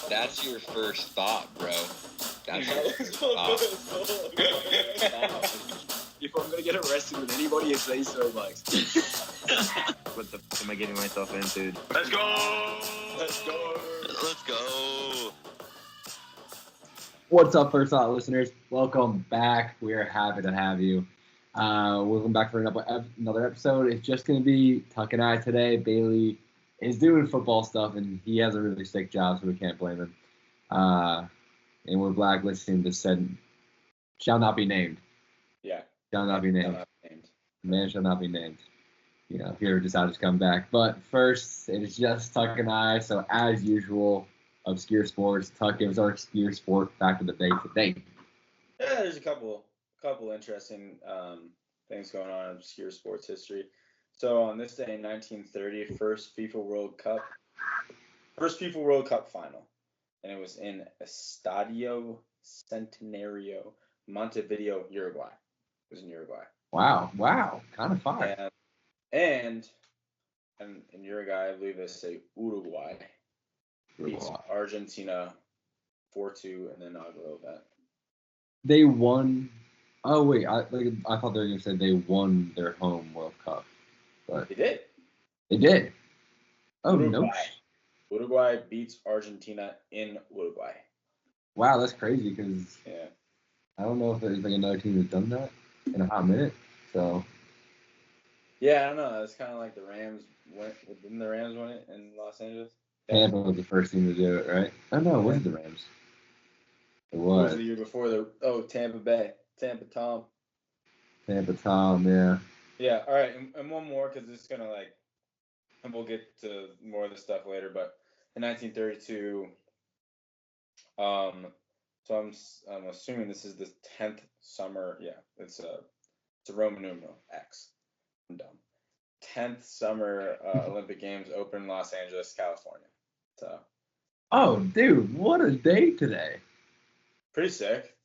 That's your first thought, bro. That's your first thought. If I'm gonna get arrested with anybody, it's they so likes. What the f am I getting myself into? Let's go! Let's go. Let's go! What's up, First Thought listeners? Welcome back. We are happy to have you. Welcome back for another episode. It's just going to be Tuck and I today. Bailey is doing football stuff, and he has a really sick job, so we can't blame him. And we're blacklisting this said, shall not be named. Yeah. Shall not be named. Man shall not be named. You know, here decided to come back. But first, it is just Tuck and I. So as usual, obscure sports. Tuck gives our obscure sport fact of the day today. Yeah, there's a couple interesting things going on in obscure sports history. So on this day in 1930, first FIFA World Cup final, and it was in Estadio Centenario, Montevideo, Uruguay. It was in Uruguay. Wow, kind of far. And in Uruguay, I believe they say Uruguay beats Argentina 4-2 in the inaugural event. They won. Oh wait, I thought they were going to say they won their home World Cup, but They did. They did. Oh Uruguay. no! Uruguay beats Argentina in Uruguay. Wow, that's crazy because Yeah. I don't know if there's like another team that's done that in a hot minute. So Yeah, I don't know. It's kind of like the Rams went. Didn't the Rams win it in Los Angeles? Tampa was the first team to do it, right? Oh no, it wasn't the Rams. It It was was the year before Tampa Bay, Tampa Tom. Tampa Tom, yeah. Yeah. All right, and one more because it's gonna and we'll get to more of this stuff later. But in 1932, so I'm assuming this is the 10th summer. Yeah, it's a Roman numeral X. I'm dumb. 10th summer Olympic Games open in Los Angeles, California. So. Oh, dude, what a day today! Pretty sick.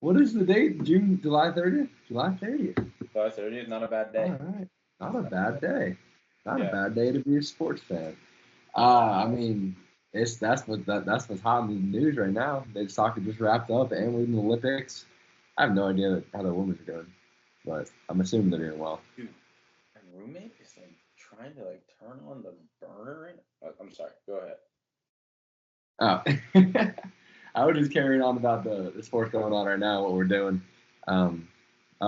What is the date? July 30th? July 30th. July 30th, not a bad day. All right, not a bad day. Not Yeah. a bad day to be a sports fan. I mean, that's what's hot in the news right now. The soccer just wrapped up, and we're in the Olympics. I have no idea how the women's are doing, but I'm assuming they're doing well. Dude, my roommate is trying to turn on the burner. I'm sorry. Go ahead. Oh, I was just carrying on about the sports going on right now, what we're doing. I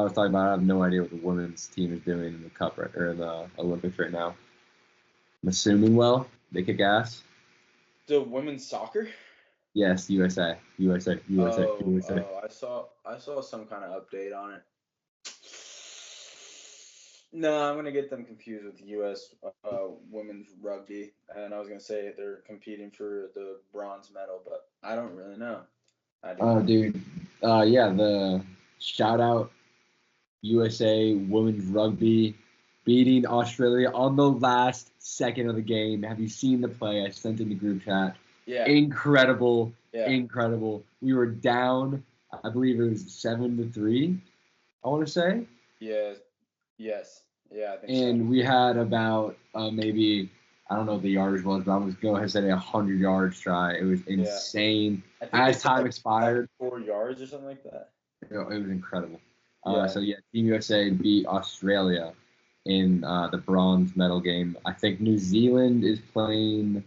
was talking about I have no idea what the women's team is doing in the cup or the Olympics right now. I'm assuming well. They kick ass. The women's soccer? Yes, USA. Oh, I saw some kind of update on it. No, I'm gonna get them confused with U.S. Women's rugby, and I was gonna say they're competing for the bronze medal, but I don't really know. Oh, dude. Yeah, the shout out USA Women's Rugby beating Australia on the last second of the game. Have you seen the play? I sent in the group chat. Yeah. Incredible. Yeah. Incredible. We were down, I believe it was 7-3, I want to say. Yes. Yeah, I think and so. We had about maybe, I don't know what the yardage was, but I'm just going to say a 100 yards try. It was insane. As time expired. 4 yards or something like that. It was incredible. Yeah. So Team USA beat Australia in the bronze medal game. I think New Zealand is playing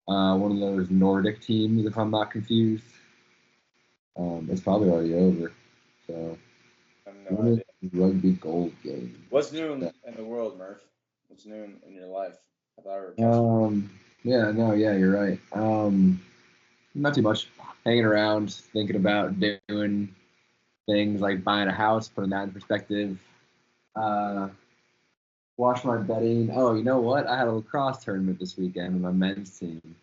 one of those Nordic teams, if I'm not confused. It's probably already over. So, I have no idea. Rugby gold game. What's new in the world, Murph? What's new in your life? I thought you're right. Not too much. Hanging around, thinking about doing things like buying a house, putting that in perspective. Watch my betting. Oh, you know what? I had a lacrosse tournament this weekend with my men's team,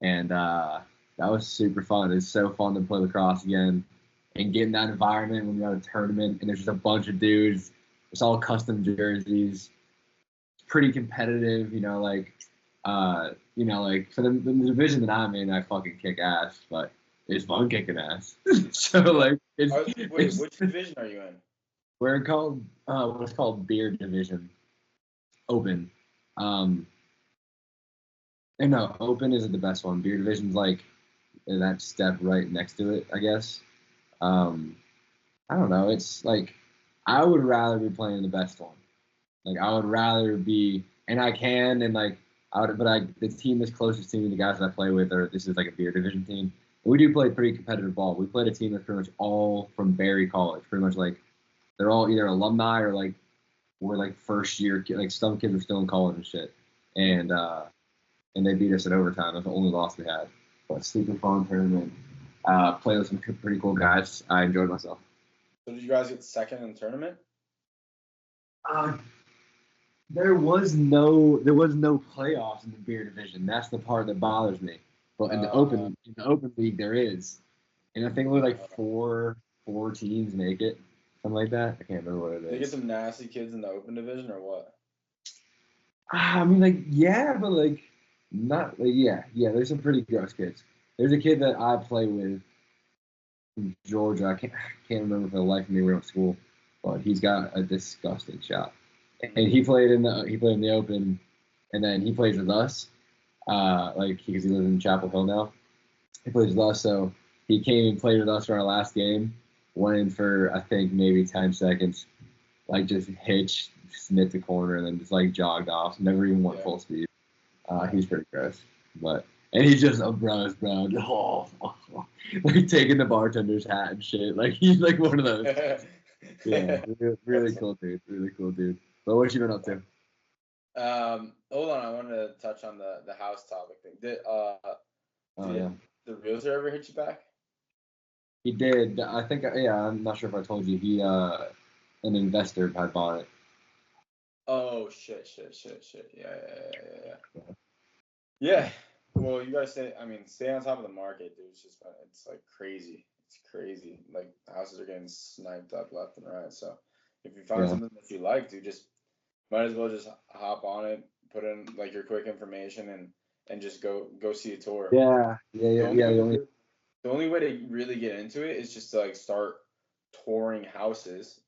and that was super fun. It's so fun to play lacrosse again and get in that environment when you're at a tournament and there's just a bunch of dudes. It's all custom jerseys. It's pretty competitive, for the division that I'm in, I fucking kick ass, but it's fun kicking ass. So which division are you in? We're called what's called beer division. Open. And no, open isn't the best one. Beer division's like that step right next to it, I guess. I don't know. It's like I would rather be playing the best one. Like I would rather be, and I can, and like the team that's closest to me, the guys that I play with, are this is like a beer division team. We do play pretty competitive ball. We played a team that's pretty much all from Barry College. Pretty much like they're all either alumni or like we're like first year, like some kids are still in college and shit. And they beat us in overtime. That's the only loss we had. But super fun tournament. Played with some pretty cool guys. I enjoyed myself. So did you guys get second in the tournament? There was no playoffs in the beer division. That's the part that bothers me. But in the open league there is, and I think only like four teams make it, something like that. I can't remember what it is. They get some nasty kids in the open division or what? I mean, like yeah, but like not like yeah. There's some pretty gross kids. There's a kid that I play with from Georgia. I can't remember for the life of me. We went to school, but he's got a disgusting shot. And he played in the open, and then he plays with us, like because he lives in Chapel Hill now. He plays with us, so he came and played with us for our last game. Went in for I think maybe 10 seconds, like just hitched, snipped the corner, and then just like jogged off. Never even went full speed. He's pretty gross, and he's just a bro, like taking the bartender's hat and shit. Like he's like one of those. Yeah, really cool dude. Really cool dude. But what you been up to? Hold on, I wanted to touch on the house topic thing. Did Yeah. the realtor ever hit you back? He did. I think. Yeah, I'm not sure if I told you. He an investor had bought it. Oh shit. Yeah. Well, you guys stay on top of the market, dude. It's like crazy. It's crazy. Like houses are getting sniped up left and right. So if you find something that you like, dude, just might as well just hop on it, put in like your quick information and just go see a tour. Yeah. The only way to really get into it is just to like start touring houses,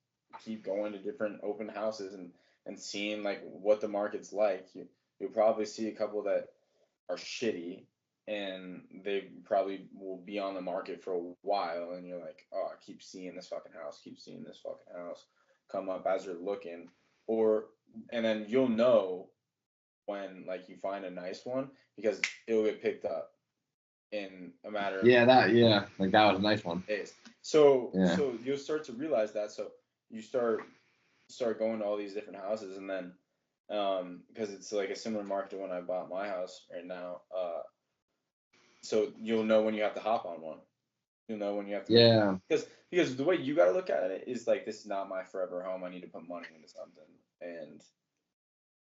keep going to different open houses and seeing like what the market's like. You'll probably see a couple that are shitty and they probably will be on the market for a while and you're like, oh, I keep seeing this fucking house come up as you're looking. And then you'll know when like you find a nice one because it'll get picked up in a matter of like that was a nice one. days. So you'll start to realize that. So you start going to all these different houses and then because it's like a similar market to when I bought my house right now. So you'll know when you have to hop on one. You'll know when you have to. Because the way you got to look at it is like, this is not my forever home. I need to put money into something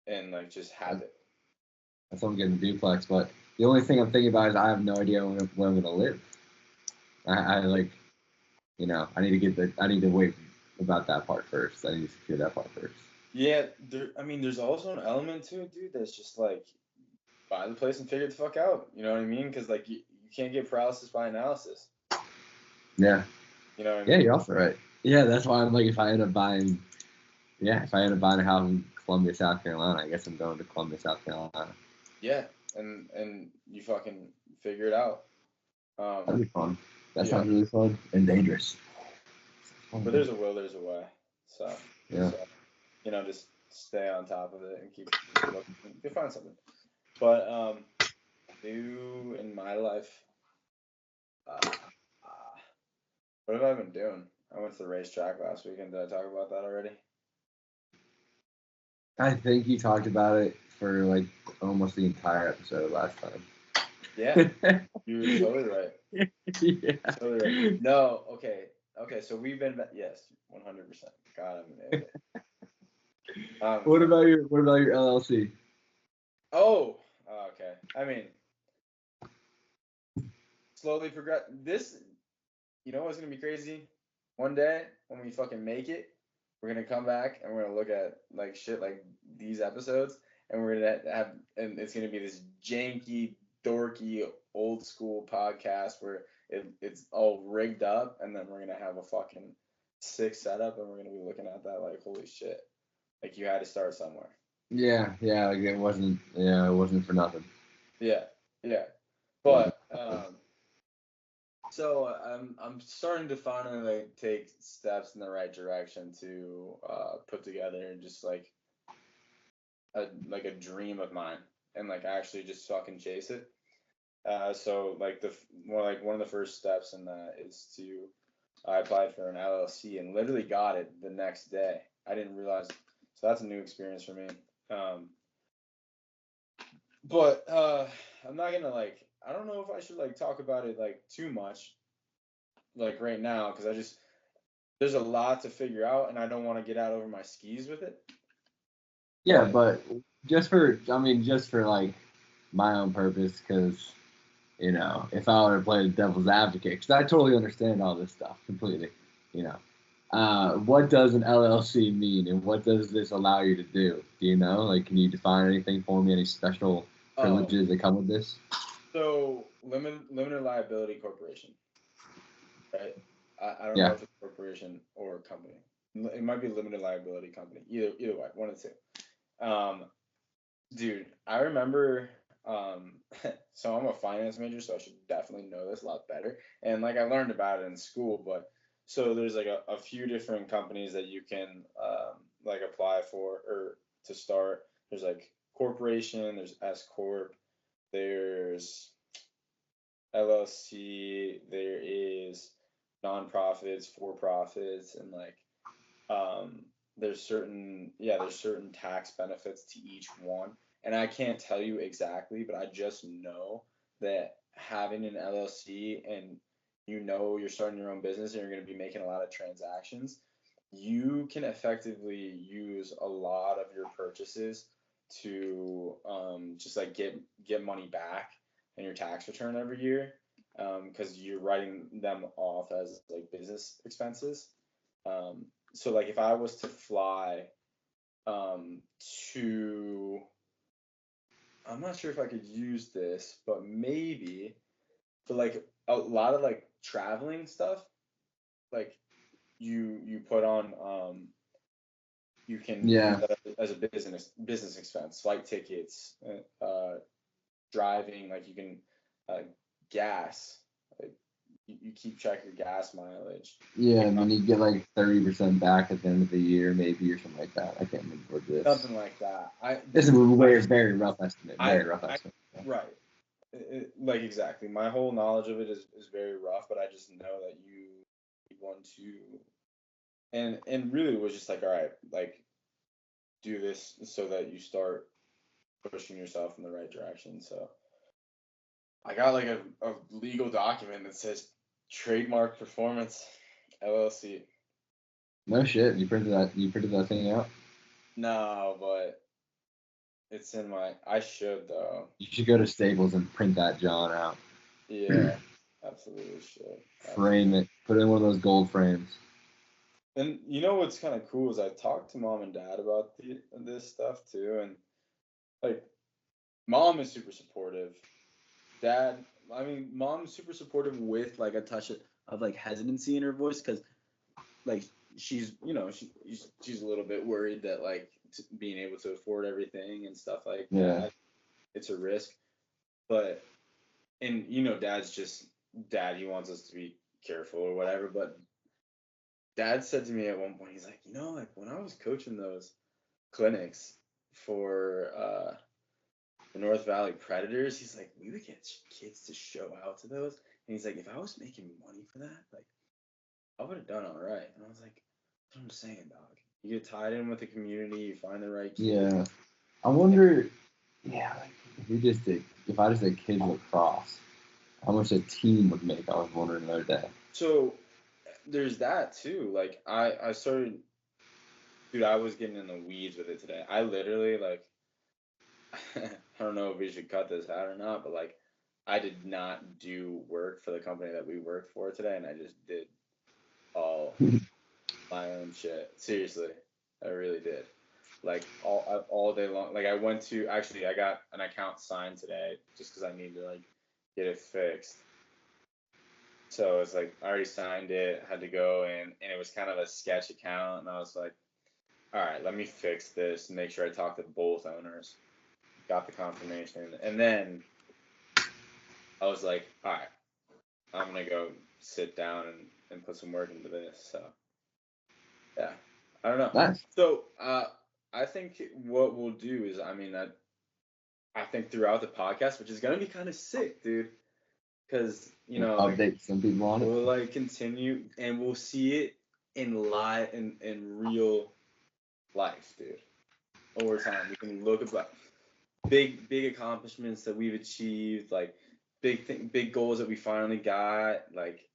and like just have it. That's why I'm getting a duplex. But the only thing I'm thinking about is I have no idea where I'm gonna live. I like, I need to wait about that part first. I need to secure that part first. Yeah, there's also an element to it, dude, that's just like buy the place and figure it the fuck out. You know what I mean? Because like you can't get paralysis by analysis. Yeah. You know what I mean? Yeah, you're also right. Yeah, that's why I'm like, if I end up buying a house in Columbia, South Carolina, I guess I'm going to Columbia, South Carolina. Yeah, and you fucking figure it out. That'd be fun. That sounds really fun and dangerous. But there's a will, there's a way. So yeah. Just stay on top of it and keep looking. You'll find something. But new in my life, what have I been doing? I went to the racetrack last weekend. Did I talk about that already? I think you talked about it for like almost the entire episode last time. Yeah, you were totally right. Yeah. Totally right. No, okay. So we've been 100%. God, I'm an idiot. What about your LLC? Oh, okay. I mean, slowly progress. This, what's gonna be crazy? One day when we fucking make it, we're gonna come back and we're gonna look at like shit like these episodes, and we're gonna and it's gonna be this janky, dorky, old school podcast where it's all rigged up, and then we're gonna have a fucking sick setup, and we're gonna be looking at that like, holy shit, like you had to start somewhere. Yeah, like it wasn't for nothing. Yeah, but So I'm starting to finally like take steps in the right direction to put together just like a dream of mine and like actually just fucking chase it. So like one of the first steps in that is to I applied for an LLC and literally got it the next day. I didn't realize, so that's a new experience for me. But I'm not gonna like I don't know if I should like talk about it like too much like right now because there's a lot to figure out and I don't want to get out over my skis with it. Yeah, but just for like my own purpose, because if I were to play the devil's advocate, because I totally understand all this stuff completely, what does an LLC mean, and what does this allow you to do? Do you know? Like, can you define anything for me? Any special privileges that come with this? So limited liability corporation, right? I don't Yeah. know if it's a corporation or a company. It might be a limited liability company. Either way, one of the two. Dude, I remember. So I'm a finance major, so I should definitely know this a lot better. And like I learned about it in school, but so there's like a few different companies that you can like apply for or to start. There's like corporation, there's S corp, there's LLC, there is nonprofits, for profits, and like there's certain tax benefits to each one. And I can't tell you exactly, but I just know that having an LLC and you're starting your own business and you're going to be making a lot of transactions, you can effectively use a lot of your purchases to just like get money back in your tax return every year because you're writing them off as like business expenses. So like if I was to fly to I'm not sure if I could use this, but maybe for like a lot of like traveling stuff, like you put on you can use that as a business expense, flight tickets, driving, like you can gas, like you keep track of your gas mileage. Yeah, and then you get like 30% back at the end of the year, maybe, or something like that. I can't remember what this. Something like that. This is a very rough estimate. Rough estimate. Right. Like exactly. My whole knowledge of it is very rough, but I just know that you want to, and really was just like, all right, like do this so that you start pushing yourself in the right direction. So I got like a legal document that says Trademark Performance LLC. No shit. You printed that thing out? No, but it's in my. I should though. You should go to Staples and print that John out. Yeah, absolutely should. Frame it. Put it in one of those gold frames. And you know what's kind of cool is I talked to mom and dad about this stuff too, and like mom is super supportive. Dad, I mean, mom's super supportive with like a touch of like hesitancy in her voice because like she's she's a little bit worried that like being able to afford everything and stuff like that, it's a risk. But and dad's just dad, he wants us to be careful or whatever, but dad said to me at one point, he's like, like when I was coaching those clinics for the North Valley Predators, he's like, we would get kids to show out to those, and he's like, if I was making money for that, like I would have done all right. And I was like, that's what I'm saying, dog. You get tied in with the community, you find the right kids. Yeah, I wonder. Yeah, like if I just did kids lacrosse, how much a team would make. I was wondering the other day. So there's that too. Like I started, dude. I was getting in the weeds with it today. I literally like, I don't know if we should cut this out or not, but like, I did not do work for the company that we worked for today, and I just did all my own shit. Seriously, I really did. Like all day long. Like I got an account signed today just because I needed to like get it fixed. So it's like I already signed it, had to go in, and it was kind of a sketch account, and I was like, all right, let me fix this and make sure I talk to both owners. Got the confirmation, and then I was like, all right, I'm gonna go sit down and put some work into this. So yeah, I don't know. Nice. So I think what we'll do is, I think throughout the podcast, which is gonna be kind of sick, dude, because Update some people on it. we'll like continue and we'll see it in live in real life, dude. Over time, we can look about big accomplishments that we've achieved, like big goals that we finally got, like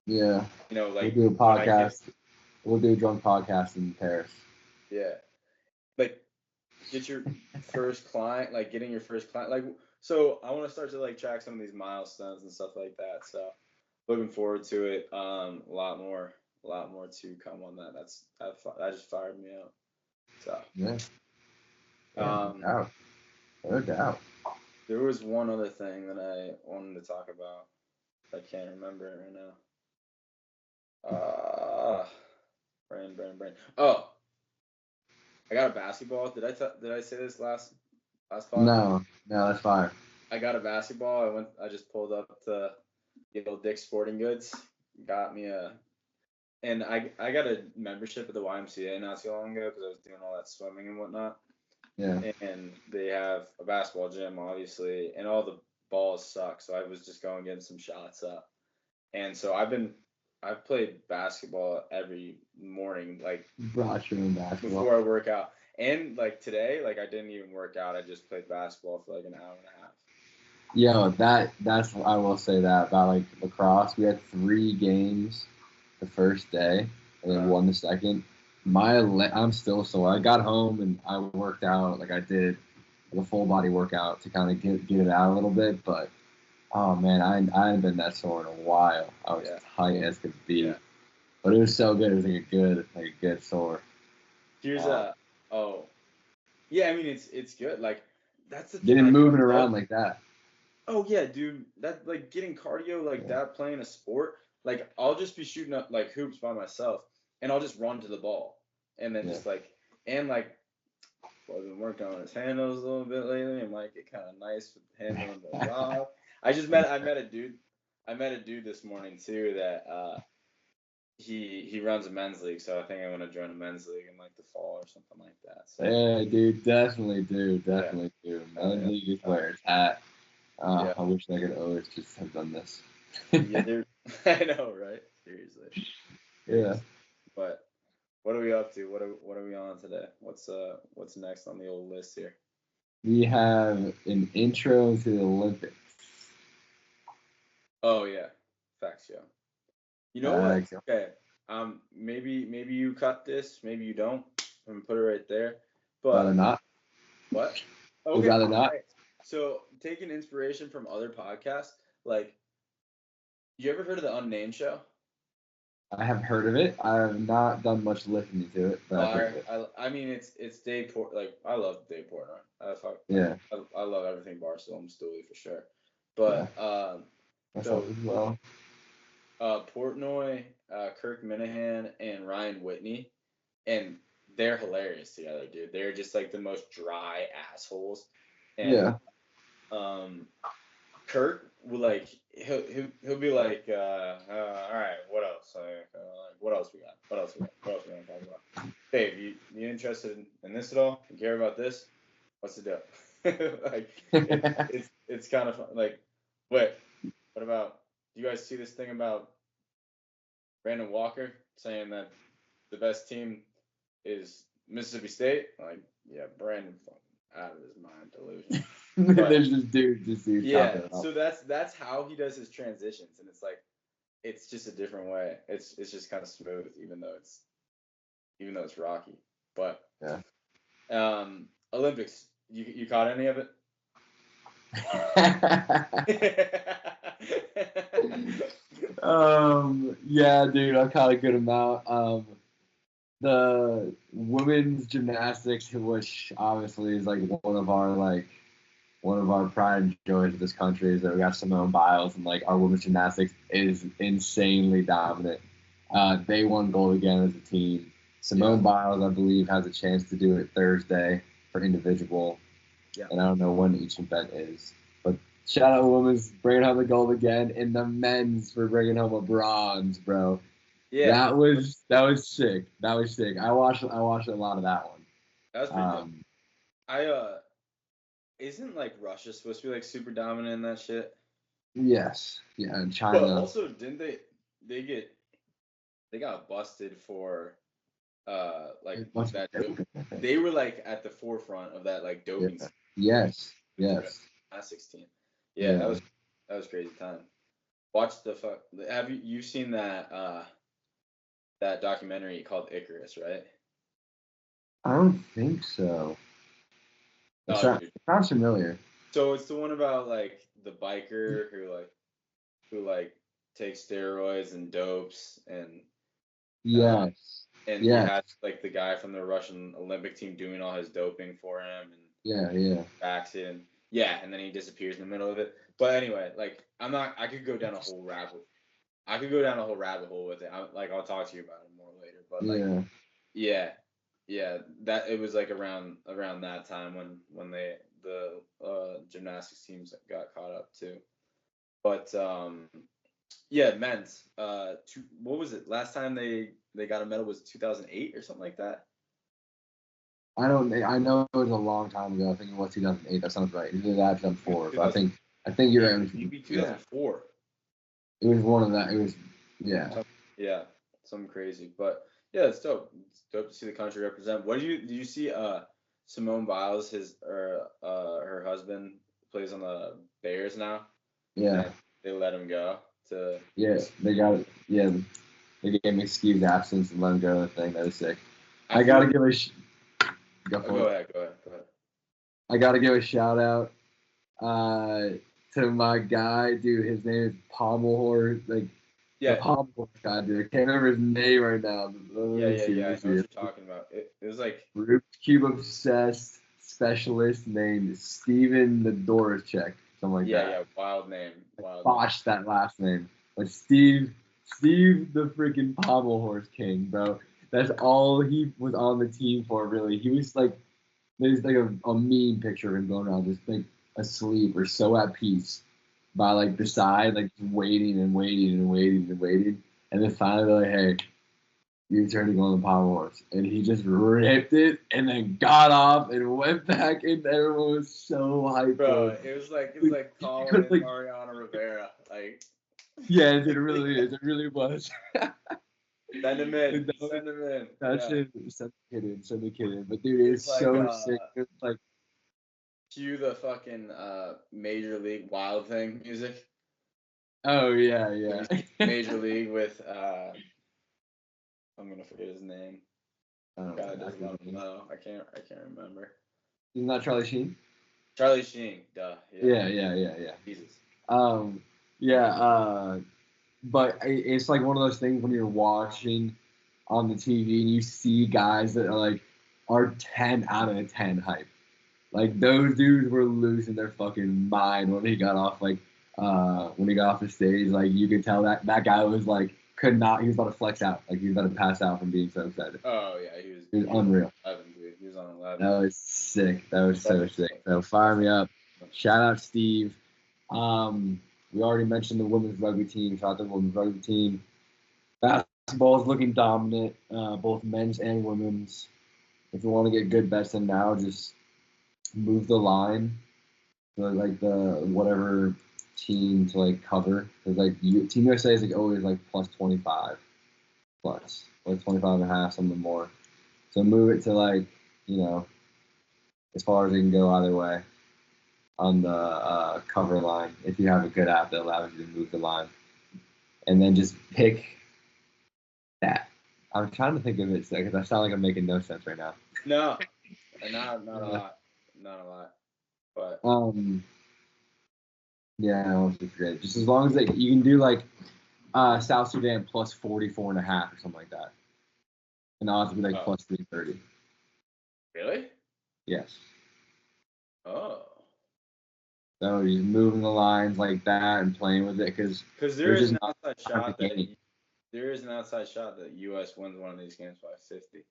Yeah. like We'll do a podcast. We'll do a drunk podcast in Paris. yeah, like get your first client, like getting your first client, like so. I want to start to like track some of these milestones and stuff like that. So looking forward to it. A lot more to come on that. That just fired me up. So Yeah. No doubt. there was one other thing that I wanted to talk about. I can't remember it right now. Brain. Oh, I got a basketball. Did I say this last pod? No, that's fire. I got a basketball. I just pulled up to the old Dick's Sporting Goods. Got me and I got a membership at the YMCA not too long ago because I was doing all that swimming and whatnot. Yeah. And they have a basketball gym, obviously, and all the balls suck. So I was just going getting some shots up. And so I've played basketball every morning, like Brought your own basketball. before I work out. And like today, like I didn't even work out. I just played basketball for like an hour and a half. Yo, that's I will say that about like lacrosse. We had 3 games the first day and then 1 the second. I'm still sore. I got home and I worked out, like I did like a full body workout to kind of get it out a little bit, but oh man, I hadn't been that sore in a while. I was tight as could be. Yeah. But it was so good. It was like a good sore. Here's yeah, I mean it's good. Like that's the thing. Getting moving around like that. Oh yeah, dude. That like getting cardio like that, playing a sport. Like I'll just be shooting up like hoops by myself, and I'll just run to the ball, and then just like I've been working on his handles a little bit lately. It might get kind of nice with handling the rock. I met a dude this morning too that he runs a men's league, so I think I'm gonna join a men's league in like the fall or something like that. So yeah, dude, definitely do. Men's league is where it's at. I wish I could always just have done this. yeah, dude. I know, right? Seriously. Yeah. But what are we up to? What are we on today? What's next on the old list here? We have an intro to the Olympics. Oh yeah, facts, yeah. You know what? Okay. Maybe you cut this, maybe you don't. I'm gonna put it right there. But rather not. What? Okay. Rather not. Right. So taking inspiration from other podcasts, like, you ever heard of the Unnamed Show? I have heard of it. I have not done much listening to it, but I mean, it's Dave Port. Like, I love Dave Portnoy. I love everything Barcelona Stooley for sure. But myself as well. Portnoy, Kirk Minahan, and Ryan Whitney, and they're hilarious together, dude. They're just like the most dry assholes. And, Kirk will like he'll be like, all right, what else? What else we got? What else we want to talk about? Dave, you interested in this at all? You care about this? What's the deal? Like it's kind of fun. Like, wait, what about? Do you guys see this thing about Brandon Walker saying that the best team is Mississippi State? Like, yeah, Brandon fucking out of his mind, delusion. There's this dude. Yeah, so that's how he does his transitions, and it's like it's just a different way. It's just kind of smooth, even though it's rocky. But Olympics, you caught any of it? Yeah, dude, I caught a good amount. The women's gymnastics, which obviously is like one of our pride and joys of this country, is that we got Simone Biles, and like our women's gymnastics is insanely dominant. They won gold again as a team. Simone Biles, I believe, has a chance to do it Thursday for individual. Yeah. And I don't know when each event is, but Shout out women's bringing home the gold again, and the men's for bringing home a bronze, bro. Yeah, That was sick. That was sick. I watched a lot of that one. that was pretty dope. Isn't like Russia supposed to be like super dominant in that shit? Yes. Yeah, and But China. also, didn't they got busted for like Must that be doping, I think. they were like at the forefront of that like doping Yeah. Yes. gymnastics team. Yeah, that was crazy time. Watch the fuck. Have you seen that that documentary called Icarus, right? I don't think so. It Oh, dude. sounds familiar. So it's the one about like the biker who takes steroids and dopes and Yes. and he had like the guy from the Russian Olympic team doing all his doping for him and Yeah. backs it and and then he disappears in the middle of it. But anyway, like I could go down a whole rabbit hole with it. I'll talk to you about it more later. But like that it was like around that time when the gymnastics teams got caught up too. But men's what was it? Last time they got a medal was 2008 or something like that. I know it was a long time ago. I think it was 2008. That sounds right. Either that or 2004. But I think you're right. Maybe 2004. It was one of that. It was something crazy. But yeah, it's dope. It's dope to see the country represent. Did you see Simone Biles, her husband plays on the Bears now? Yeah. And they let him go to they got it. Yeah. They gave him excused absence and let him go to the thing. That was sick. I gotta give a Go ahead. I gotta give a shout out to my guy, dude. His name is Pommel the Pommel guy, dude. I can't remember his name right now. I know what you're talking about. It was like Rubik's Cube obsessed specialist named Steven Nadorchek, something like that. Yeah, wild name. Botched that last name. But Steve the freaking Pommel Horse King, bro. That's all he was on the team for, really. He was like, there's like a meme picture of him going around just like asleep or so at peace by like the side, like waiting. And then finally they're like, hey, your turn to go on the pommel horse. And he just ripped it and then got off and went back and everyone was so hyped. Bro, it was like calling Mariano Rivera. Like yeah, it really is. It really was. Send him in. Send the kid in. But dude, it's so sick. It's like cue the fucking Major League Wild Thing music. Oh yeah. Major League with I'm gonna forget his name. God doesn't let him know. I can't remember. Isn't that Charlie Sheen? Charlie Sheen, duh. Yeah. Jesus. But it's like one of those things when you're watching on the TV and you see guys that are 10 out of 10 hype. Like those dudes were losing their fucking mind when he got off the stage. Like you could tell that guy was like he was about to flex out. Like he was about to pass out from being so excited. Oh yeah, he was unreal. 11, dude. He was on 11. That was sick. That was so sick. So fire me up. Shout out Steve. We already mentioned the women's rugby team. Shout out to the women's rugby team. Basketball is looking dominant, both men's and women's. If you want to get good bets in now, just move the line to like the whatever team to like cover. Because Team USA is always like plus 25, plus like 25 and a half, something more. So move it to as far as it can go either way on the cover line. If you have a good app that allows you to move the line, and then just pick that. I'm trying to think of it because I sound like I'm making no sense right now. No, not a lot. Not a lot. But yeah, I don't forget. Just as long as you can do South Sudan plus 44 and a half or something like that, and odds would be plus 330. Really? Yes. Oh. So you're moving the lines like that and playing with it because there is an outside shot that U.S. wins one of these games by 50.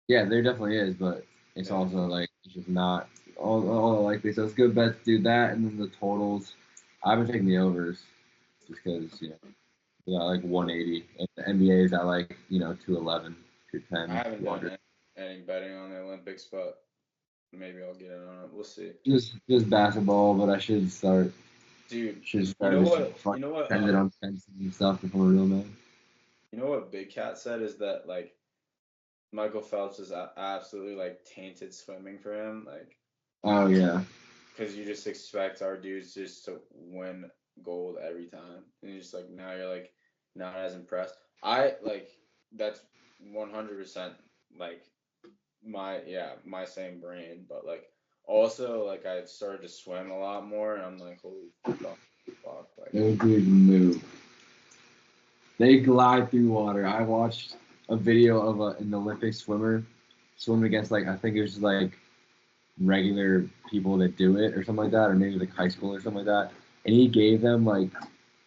Yeah, there definitely is, but it's also it's just not all likely. So it's good bets do that, and then the totals I've been taking the overs just because, like 180. And the NBA is at like, 211, I 210, haven't 200. done any betting on the Olympics, but maybe I'll get in on it. We'll see. Just basketball, but I should start. Dude, Should you start know just what? You know what? spend it on fences and stuff if I'm a real man. You know what Big Cat said is that like Michael Phelps is absolutely like tainted swimming for him, like Oh yeah. because you just expect our dudes just to win gold every time, and you're just like now you're like not as impressed. I like that's 100% like my same brain, but like also like I started to swim a lot more, and I'm like holy fuck, like Those dudes move. They glide through water. I watched a video of an Olympic swimmer swimming against like I think it was like regular people that do it or something like that, or maybe like high school or something like that. And he gave them like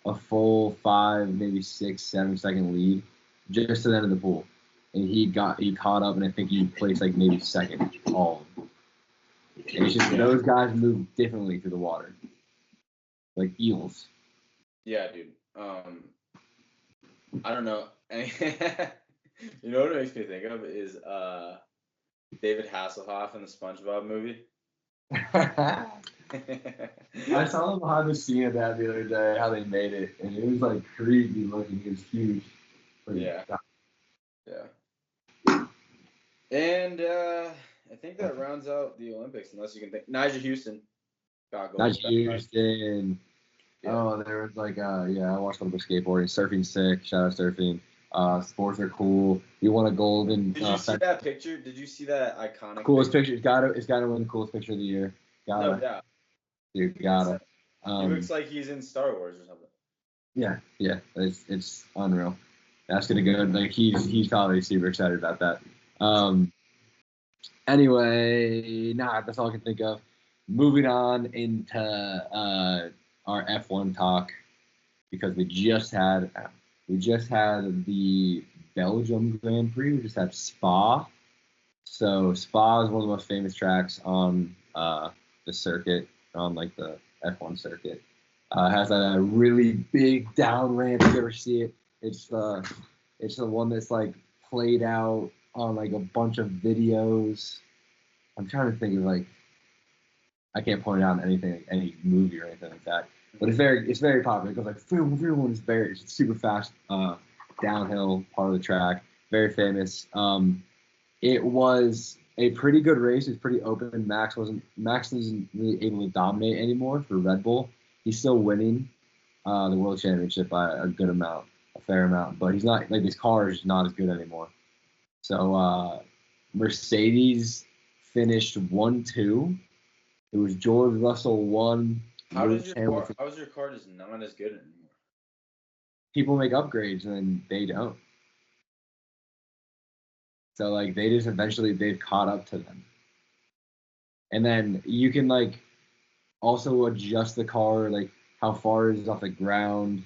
a full 5, maybe 6, 7 second lead just to the end of the pool. And he caught up, and I think he placed like maybe second all of them. And it's just those guys move differently through the water, like eels. yeah, dude. I don't know. You know what it makes me think of is David Hasselhoff in the SpongeBob movie. I saw them behind the scene of that the other day, how they made it, and it was like creepy looking. It was huge. Yeah. Yeah. And I think that rounds out the Olympics, unless you can think. Nigel Houston got gold. Not Houston. Yeah. Oh, there was like, I watched a little bit of skateboarding. Surfing's sick. Shout out surfing. Sports are cool. He won a gold in. Did you see that picture? Did you see that iconic? Coolest picture. It's got to win the coolest picture of the year. No doubt. Dude, gotta. He looks like he's in Star Wars or something. Yeah. It's unreal. That's gonna go. Like he's probably super excited about that. Anyway, that's all I can think of. Moving on into our F1 talk because we just had the Belgium Grand Prix. We just had Spa. So Spa is one of the most famous tracks on the circuit, on like the F1 circuit. It has a really big down ramp. If you ever see it, it's the one that's like played out on like a bunch of videos. I'm trying to think of like I can't point out anything, like any movie or anything like that. But it's very popular. It goes like everyone is it's super fast downhill part of the track. Very famous. It was a pretty good race. It was pretty open. Max isn't really able to dominate anymore for Red Bull. He's still winning the world championship by a fair amount. But he's not like his car is not as good anymore. So Mercedes finished 1-2. It was George Russell 1. How is your car just not as good anymore? People make upgrades and then they don't. So like they've caught up to them. And then you can like also adjust the car, like how far it is off the ground.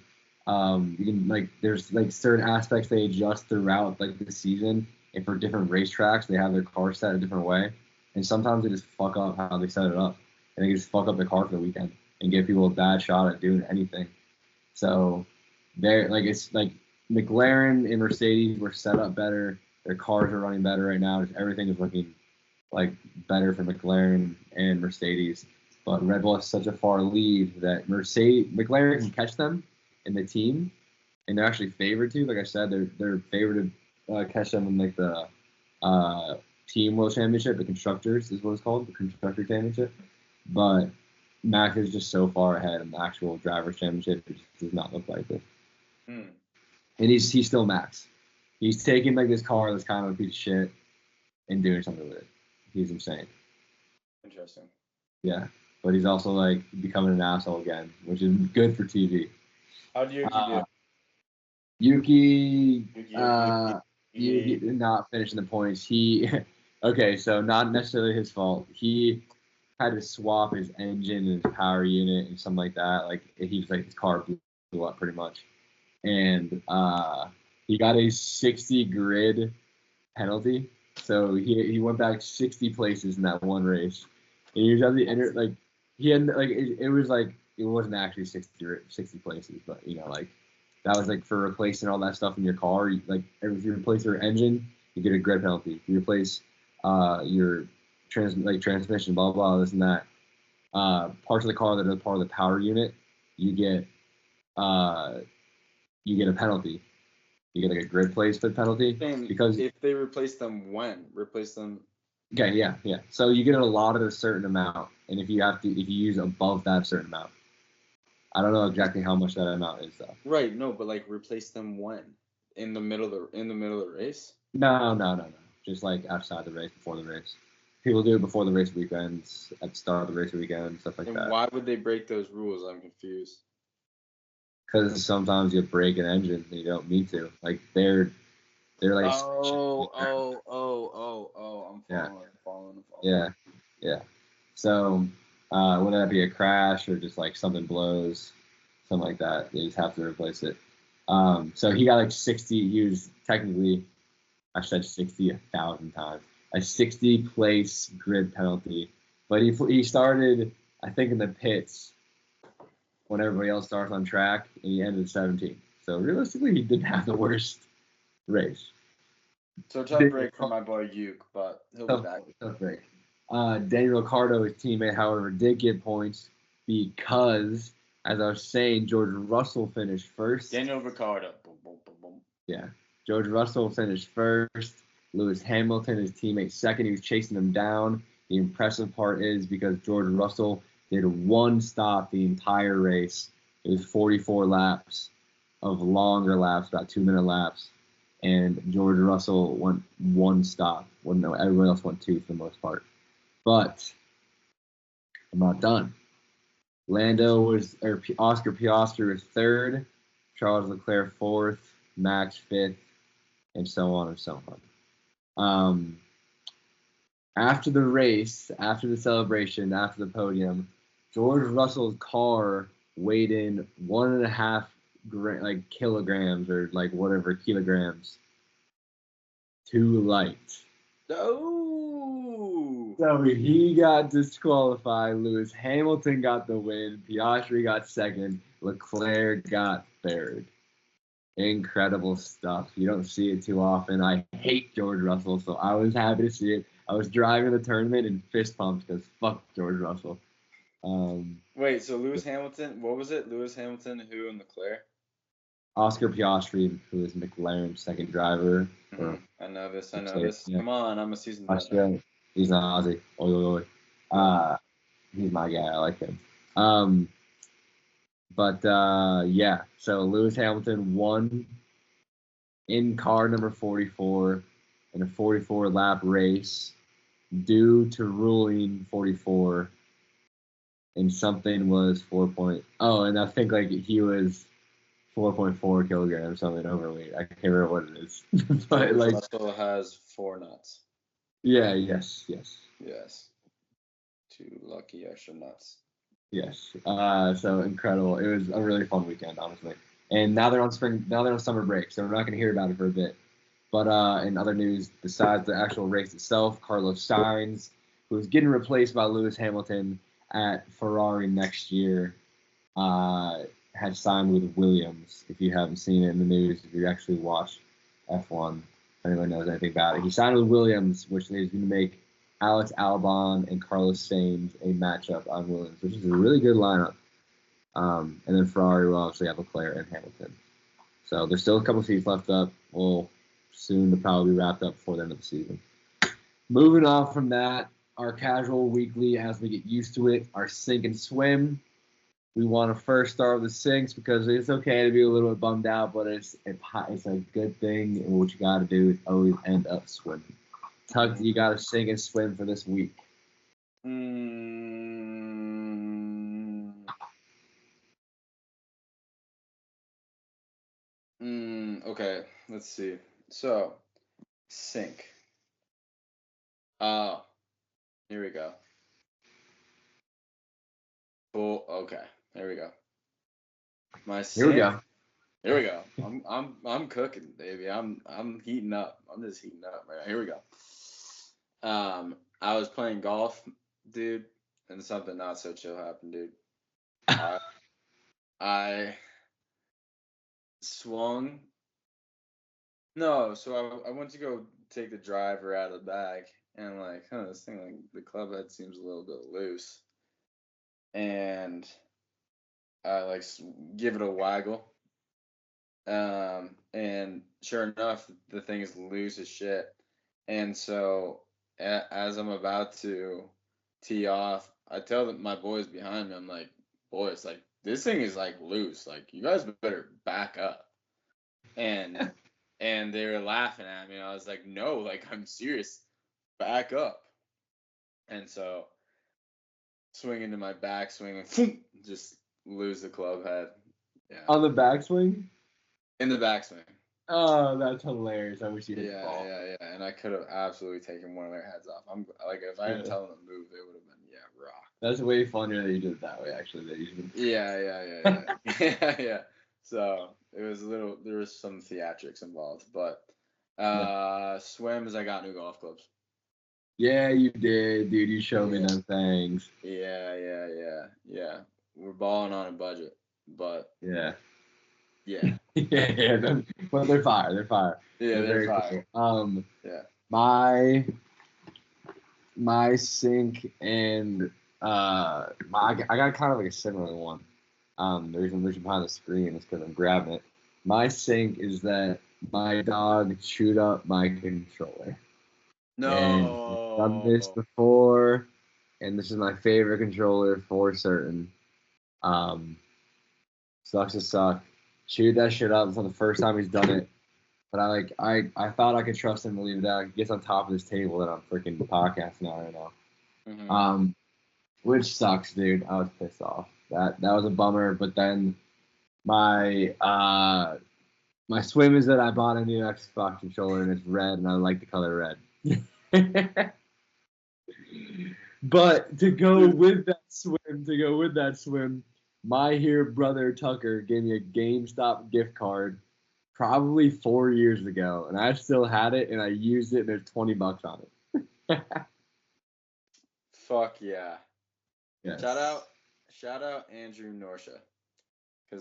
You can like there's like certain aspects they adjust throughout like the season, and for different racetracks they have their car set a different way. And sometimes they just fuck up how they set it up. And they just fuck up the car for the weekend and give people a bad shot at doing anything. So it's like McLaren and Mercedes were set up better. Their cars are running better right now. Everything is looking like better for McLaren and Mercedes. But Red Bull has such a far lead that McLaren can catch them in the team, and they're actually favored to. Like I said, they're favored to catch them in like the team world championship. The constructors is what it's called, the constructor championship. But Max is just so far ahead in the actual drivers championship. It just does not look like it. And he's still Max. He's taking like this car that's kind of a piece of shit and doing something with it. He's insane. Interesting. Yeah, but he's also like becoming an asshole again, which is good for TV. How do Yuki do? Yuki not finishing the points. Okay, so not necessarily his fault. He had to swap his engine and his power unit and something like that. Like he's like his car blew up pretty much, and he got a 60 grid penalty. So he went back 60 places in that one race. And he was at the end, like he had like it was like it wasn't actually 60 places, but like that was like for replacing all that stuff in your car. Like if you replace your engine, you get a grid penalty. If you replace your transmission, blah blah, this and that, parts of the car that are part of the power unit, you get a penalty. You get like a grid placement penalty because if they replace them, replace them. Okay, yeah. So you get allotted a certain amount, and if you use above that certain amount, I don't know exactly how much that amount is though. Right, no, but like replace them when in the middle of the race. No. Just like outside the race, before the race. People do it before the race weekends, at the start of the race weekend, stuff like And that. why would they break those rules? I'm confused. Because sometimes you break an engine and you don't mean to. Like they're like. I'm following. Yeah. So whether that be a crash or just like something blows, something like that, they just have to replace it. So he got like 60. He was technically, I said 60 1,000 times, a 60 place grid penalty. But he started, I think, in the pits when everybody else starts on track, and he ended 17th. So realistically, he didn't have the worst race. So tough break for my boy Uke, but he'll be back. Tough break. Daniel Ricciardo, his teammate, however, did get points because, as I was saying, George Russell finished first. Daniel Ricciardo. Boom, boom, boom, boom. Yeah. George Russell finished first. Lewis Hamilton, his teammate, second. He was chasing him down. The impressive part is because George Russell did one stop the entire race. It was 44 laps of longer laps, about 2-minute laps. And George Russell went one stop. Well, no, everyone else went two for the most part. But I'm not done. Oscar Piastri was third, Charles Leclerc fourth, Max fifth, and so on and so on. After the race, after the celebration, after the podium, George Russell's car weighed in 1.5 kilograms or like whatever kilograms too light. No. So he got disqualified. Lewis Hamilton got the win. Piastri got second. Leclerc got third. Incredible stuff. You don't see it too often. I hate George Russell, so I was happy to see it. I was driving the tournament and fist pumped because fuck George Russell. Wait, so Lewis Hamilton, what was it? Lewis Hamilton, who, and Leclerc? Oscar Piastri, who is McLaren's second driver. I know this. Yeah. Come on, I'm a season Australia. He's an Aussie. Oi. He's my guy. I like him. Yeah. So Lewis Hamilton won in car number 44 in a 44-lap race due to ruling 44, and something was 4. And I think like he was 4.4 kilograms, something overweight. I can't remember what it is. But like Russell has 4 nuts. Yeah. Yes. Yes. 2 lucky extra nuts. Yes. So incredible. It was a really fun weekend, honestly. And now they're on summer break, so we're not going to hear about it for a bit. But in other news, besides the actual race itself, Carlos Sainz, who's getting replaced by Lewis Hamilton at Ferrari next year, had signed with Williams. If you haven't seen it in the news, if you actually watch F1, if anyone knows anything about it, he signed with Williams, which is going to make Alex Albon and Carlos Sainz a matchup on Williams, which is a really good lineup. And then Ferrari will obviously have Leclerc and Hamilton. So there's still a couple seats left up. We'll soon to probably be wrapped up before the end of the season. Moving on from that, our casual weekly, as we get used to it, our sink and swim. We want to first start with the sinks because it's okay to be a little bit bummed out, but it's a good thing, and what you got to do is always end up swimming. Tuck, you got to sink and swim for this week. Okay, let's see. So, sink. Here we go. Cool. Okay, here we go. My sink. Here we go. I'm cooking, baby. I'm heating up. I'm just heating up, man. Here we go. I was playing golf, dude, and something not so chill happened, dude. I swung. No, so I went to go take the driver out of the bag, and I'm like, this thing, like, the club head seems a little bit loose. And I, like, give it a waggle. And sure enough, the thing is loose as shit. And so, as I'm about to tee off, I tell my boys behind me, I'm like, boys, like, this thing is, like, loose. Like, you guys better back up. And they were laughing at me. And I was like, no, like, I'm serious. Back up. And so, swing into my backswing and just lose the club head. Yeah. On the backswing? In the backswing. Oh, that's hilarious. I wish you hit the ball. Yeah. And I could have absolutely taken one of their heads off. I'm like, if I didn't tell them to move, they would have been, rock. That's way funnier that you did it that way, actually. Yeah. So it was there was some theatrics involved, but swims, I got new golf clubs. Yeah, you did, dude. You showed me them things. Yeah. We're balling on a budget, but yeah. Yeah. But they're fire. Yeah, they're fire. Cool. Yeah. My sink and I got kind of like a similar one. The reason behind the screen is because I'm grabbing it. My sink is that my dog chewed up my controller. No. And I've done this before, and this is my favorite controller for certain. Sucks to suck. Chewed that shit up. It's not the first time he's done it. But I thought I could trust him to leave it out. He gets on top of this table that I'm freaking podcasting on right now. Mm-hmm. Which sucks, dude. I was pissed off. That was a bummer. But then my swim is that I bought a new Xbox controller and it's red, and I like the color red. But to go with that swim, my here brother Tucker gave me a GameStop gift card probably 4 years ago, and I still had it, and I used it, and there's $20 on it. Fuck yeah. Yes. Shout out Andrew Norsha.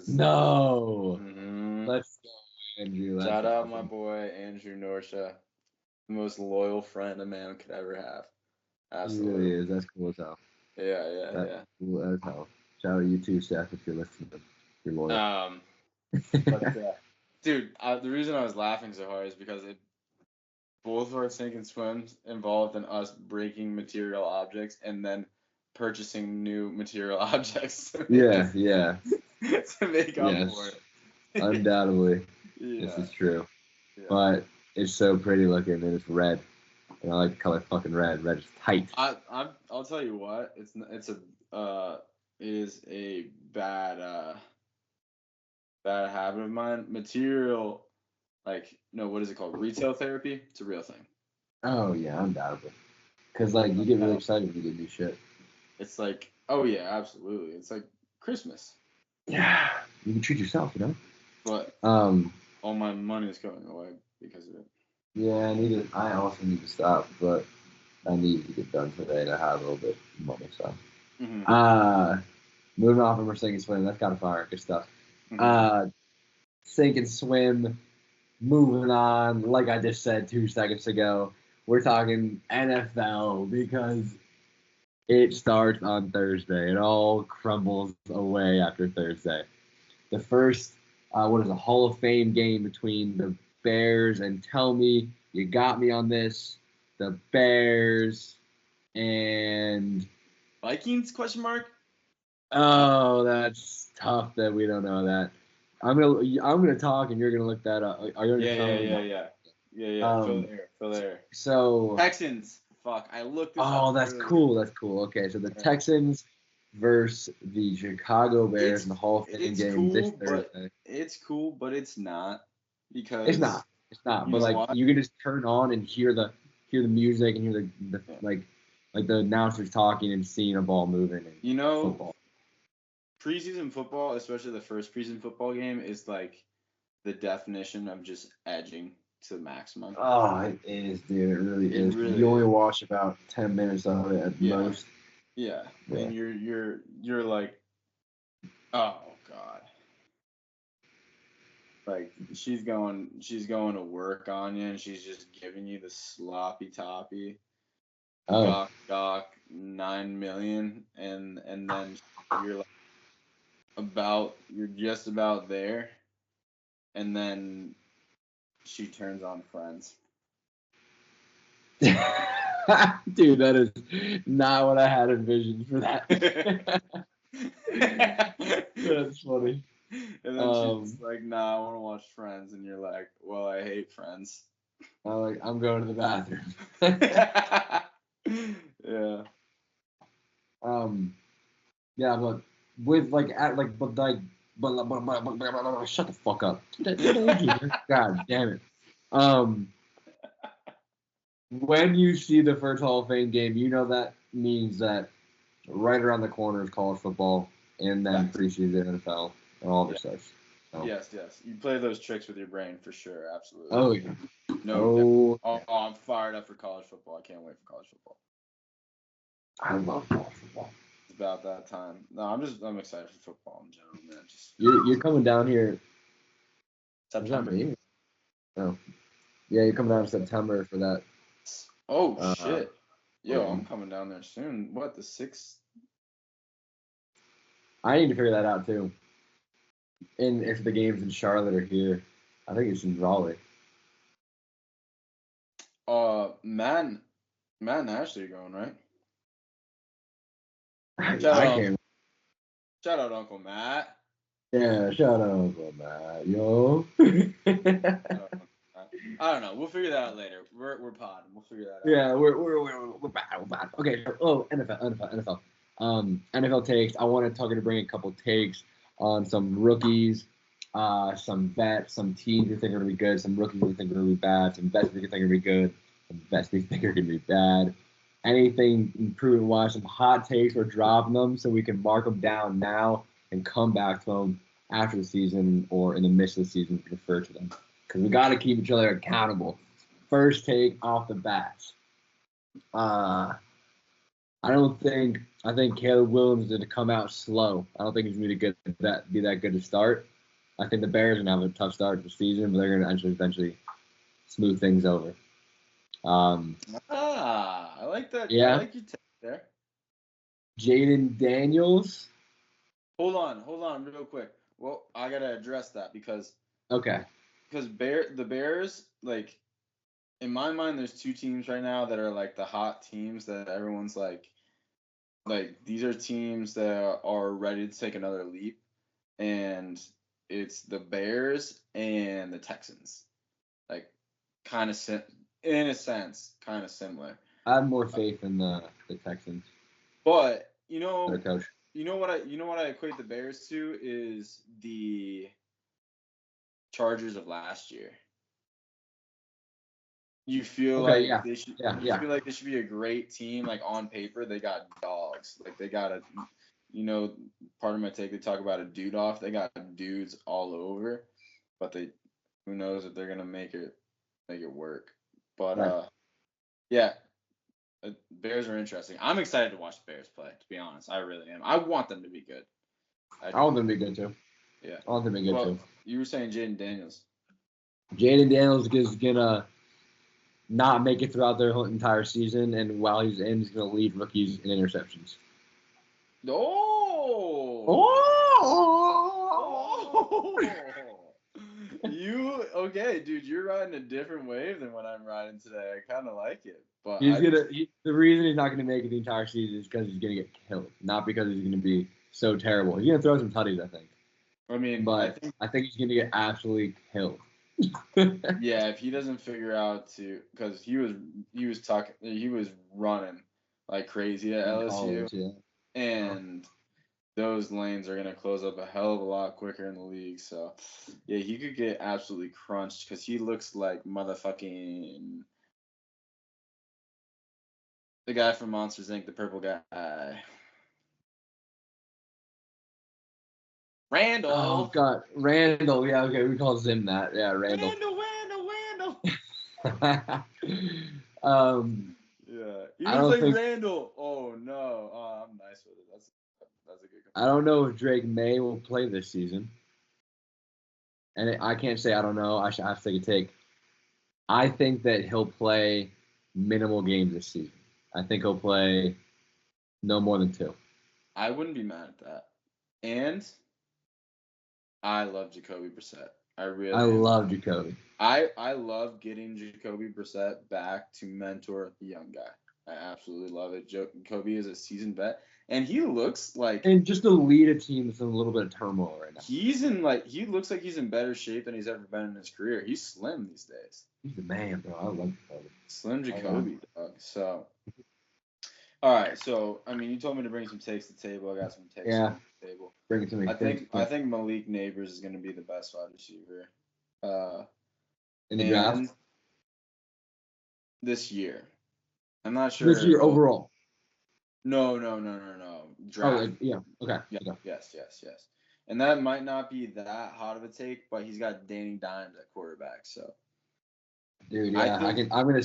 No. Mm-hmm. Let's go, Andrew. Shout out my boy Andrew Norsha, the most loyal friend a man could ever have. Absolutely. He really is. That's cool as hell. Yeah. Cool as hell. Shout out you too, Steph, if you're listening. You're loyal. But dude, the reason I was laughing so hard is because both of our sink and swims involved in us breaking material objects and then purchasing new material objects. To make up for it. Undoubtedly. This is true. Yeah. But it's so pretty looking, and it's red. And I like the color fucking red. Red is tight. I'll tell you what. It is a bad habit of mine. Material, what is it called? Retail therapy. It's a real thing. Oh yeah, undoubtedly. Because you get really excited when you get new shit. It's like, oh yeah, absolutely. It's like Christmas. Yeah, you can treat yourself, you know. But all my money is going away because of it. Yeah, I also need to stop, but I need to get done today to have a little bit of money. So, moving off from our sink and swim, that's kind of fire, good stuff. Mm-hmm. Sink and swim. Moving on, like I just said 2 seconds ago, we're talking NFL because it starts on Thursday. It all crumbles away after Thursday. The first, a Hall of Fame game between the Bears, and tell me you got me on this, the Bears and Vikings ? Oh, that's tough that we don't know that. I'm gonna talk and you're gonna look that up. Are you Yeah. Fill there. So Texans. Fuck, I looked this up. Oh, that's cool. That's cool. Okay, so the Texans versus the Chicago Bears in the Hall of Fame game this Thursday. It's cool, but it's not because it's not. But you can just turn on and hear the music and hear the announcers talking and seeing a ball moving. And football. Preseason football, especially the first preseason football game, is like the definition of just edging to the maximum. Oh, it is, dude. It really is. You only watch about 10 minutes of it at most. Yeah. And you're like Oh God. Like she's going to work on you, and she's just giving you the sloppy toppy. Oh, Gawk 9 million, and then you're you're just about there, and then she turns on Friends. dude, that is not what I had envisioned for that. That's funny. And then she's like, "Nah, I want to watch Friends," and you're like, "Well, I hate Friends." I'm going to the bathroom. Yeah. Yeah, but with like shut the fuck up. God damn it. When you see the first Hall of Fame game, you know that means that right around the corner is college football, and then preseason NFL and all this stuff. So. Yes. You play those tricks with your brain for sure, absolutely. Oh yeah. No. Oh, I'm fired up for college football. I can't wait for college football. I love college football. It's about that time. No, I'm excited for football in general, man. You're coming down here. September. Is that me? Oh. Yeah, you're coming down in September for that. Oh shit. Yo, yeah. I'm coming down there soon. What, the 6th? I need to figure that out too. And if the games in Charlotte are here, I think it's in Raleigh. Matt and Ashley are going, right? I Shout can't. out Uncle Matt. Yeah, shout out Uncle Matt, yo. I don't know. We'll figure that out later. We're podding. We'll figure that out. Yeah, we're bad. Okay, so, NFL. NFL takes. I wanted to bring a couple takes on some rookies, some vets, some teams we think are gonna be good, some rookies we think are gonna be bad, some vets we think are gonna be good, some vets we think are gonna be bad. Anything improvement wise, some hot takes, we're dropping them so we can mark them down now and come back to them after the season or in the midst of the season to refer to them. Because we got to keep each other accountable. First take off the bat. I think Caleb Williams is going to come out slow. I don't think he's going to be that good to start. I think the Bears are going to have a tough start to the season, but they're going to eventually smooth things over. I like that. Yeah. I like your take there. Jaden Daniels. Hold on, real quick. Well, I gotta address that because the Bears, like, in my mind, there's two teams right now that are like the hot teams that everyone's like these are teams that are ready to take another leap, and it's the Bears and the Texans, like kind of in a sense, kind of similar. I have more faith in the Texans. But their coach. You know what I equate the Bears to is the Chargers of last year. You feel they should feel like they should be a great team. Like on paper, they got dogs. Like they got part of my take, they talk about a dude off. They got dudes all over, but who knows if they're gonna make it work. But Bears are interesting. I'm excited to watch the Bears play, to be honest. I really am. I want them to be good. I want them to be good too. Yeah. I want them to be good too. You were saying Jaden Daniels. Jaden Daniels is gonna not make it throughout their whole entire season, and while he's in, he's gonna lead rookies in interceptions. Okay, dude? You're riding a different wave than what I'm riding today. I kind of like it, but the reason he's not gonna make it the entire season is because he's gonna get killed, not because he's gonna be so terrible. He's gonna throw some tutties, I think. I mean, but I think he's gonna get absolutely killed. Yeah, if he doesn't figure out because he was running like crazy at LSU, and those lanes are gonna close up a hell of a lot quicker in the league. So yeah, he could get absolutely crunched because he looks like motherfucking the guy from Monsters Inc., the purple guy. Randall. Oh God, Randall. Yeah, okay, we call Zim that. Yeah, Randall. Randall. Yeah. He looks like Randall. Oh no. I'm nice with it. That's a good I don't know if Drake May will play this season. And I can't say I don't know. I have to take a take. I think that he'll play minimal games this season. I think he'll play no more than 2. I wouldn't be mad at that. And I love Jacoby Brissett. I really I am. love Jacoby. I love getting Jacoby Brissett back to mentor the young guy. I absolutely love it. Jacoby is a seasoned vet, and he looks like And just to lead a team that's in a little bit of turmoil right now. he looks like he's in better shape than he's ever been in his career. He's slim these days. He's the man, bro. I love Jacoby. Slim Jacoby, dog. So, all right. So, I mean, you told me to bring some takes to the table. I got some takes Yeah. to the table. Bring it to me. I think Malik Neighbors is going to be the best wide receiver. In the draft? This year. I'm not sure. This year overall. No. Draft. Oh, yeah. Okay. Yeah, Okay. yes. And that might not be that hot of a take, but he's got Danny Dimes at quarterback, so. Dude, yeah, I'm gonna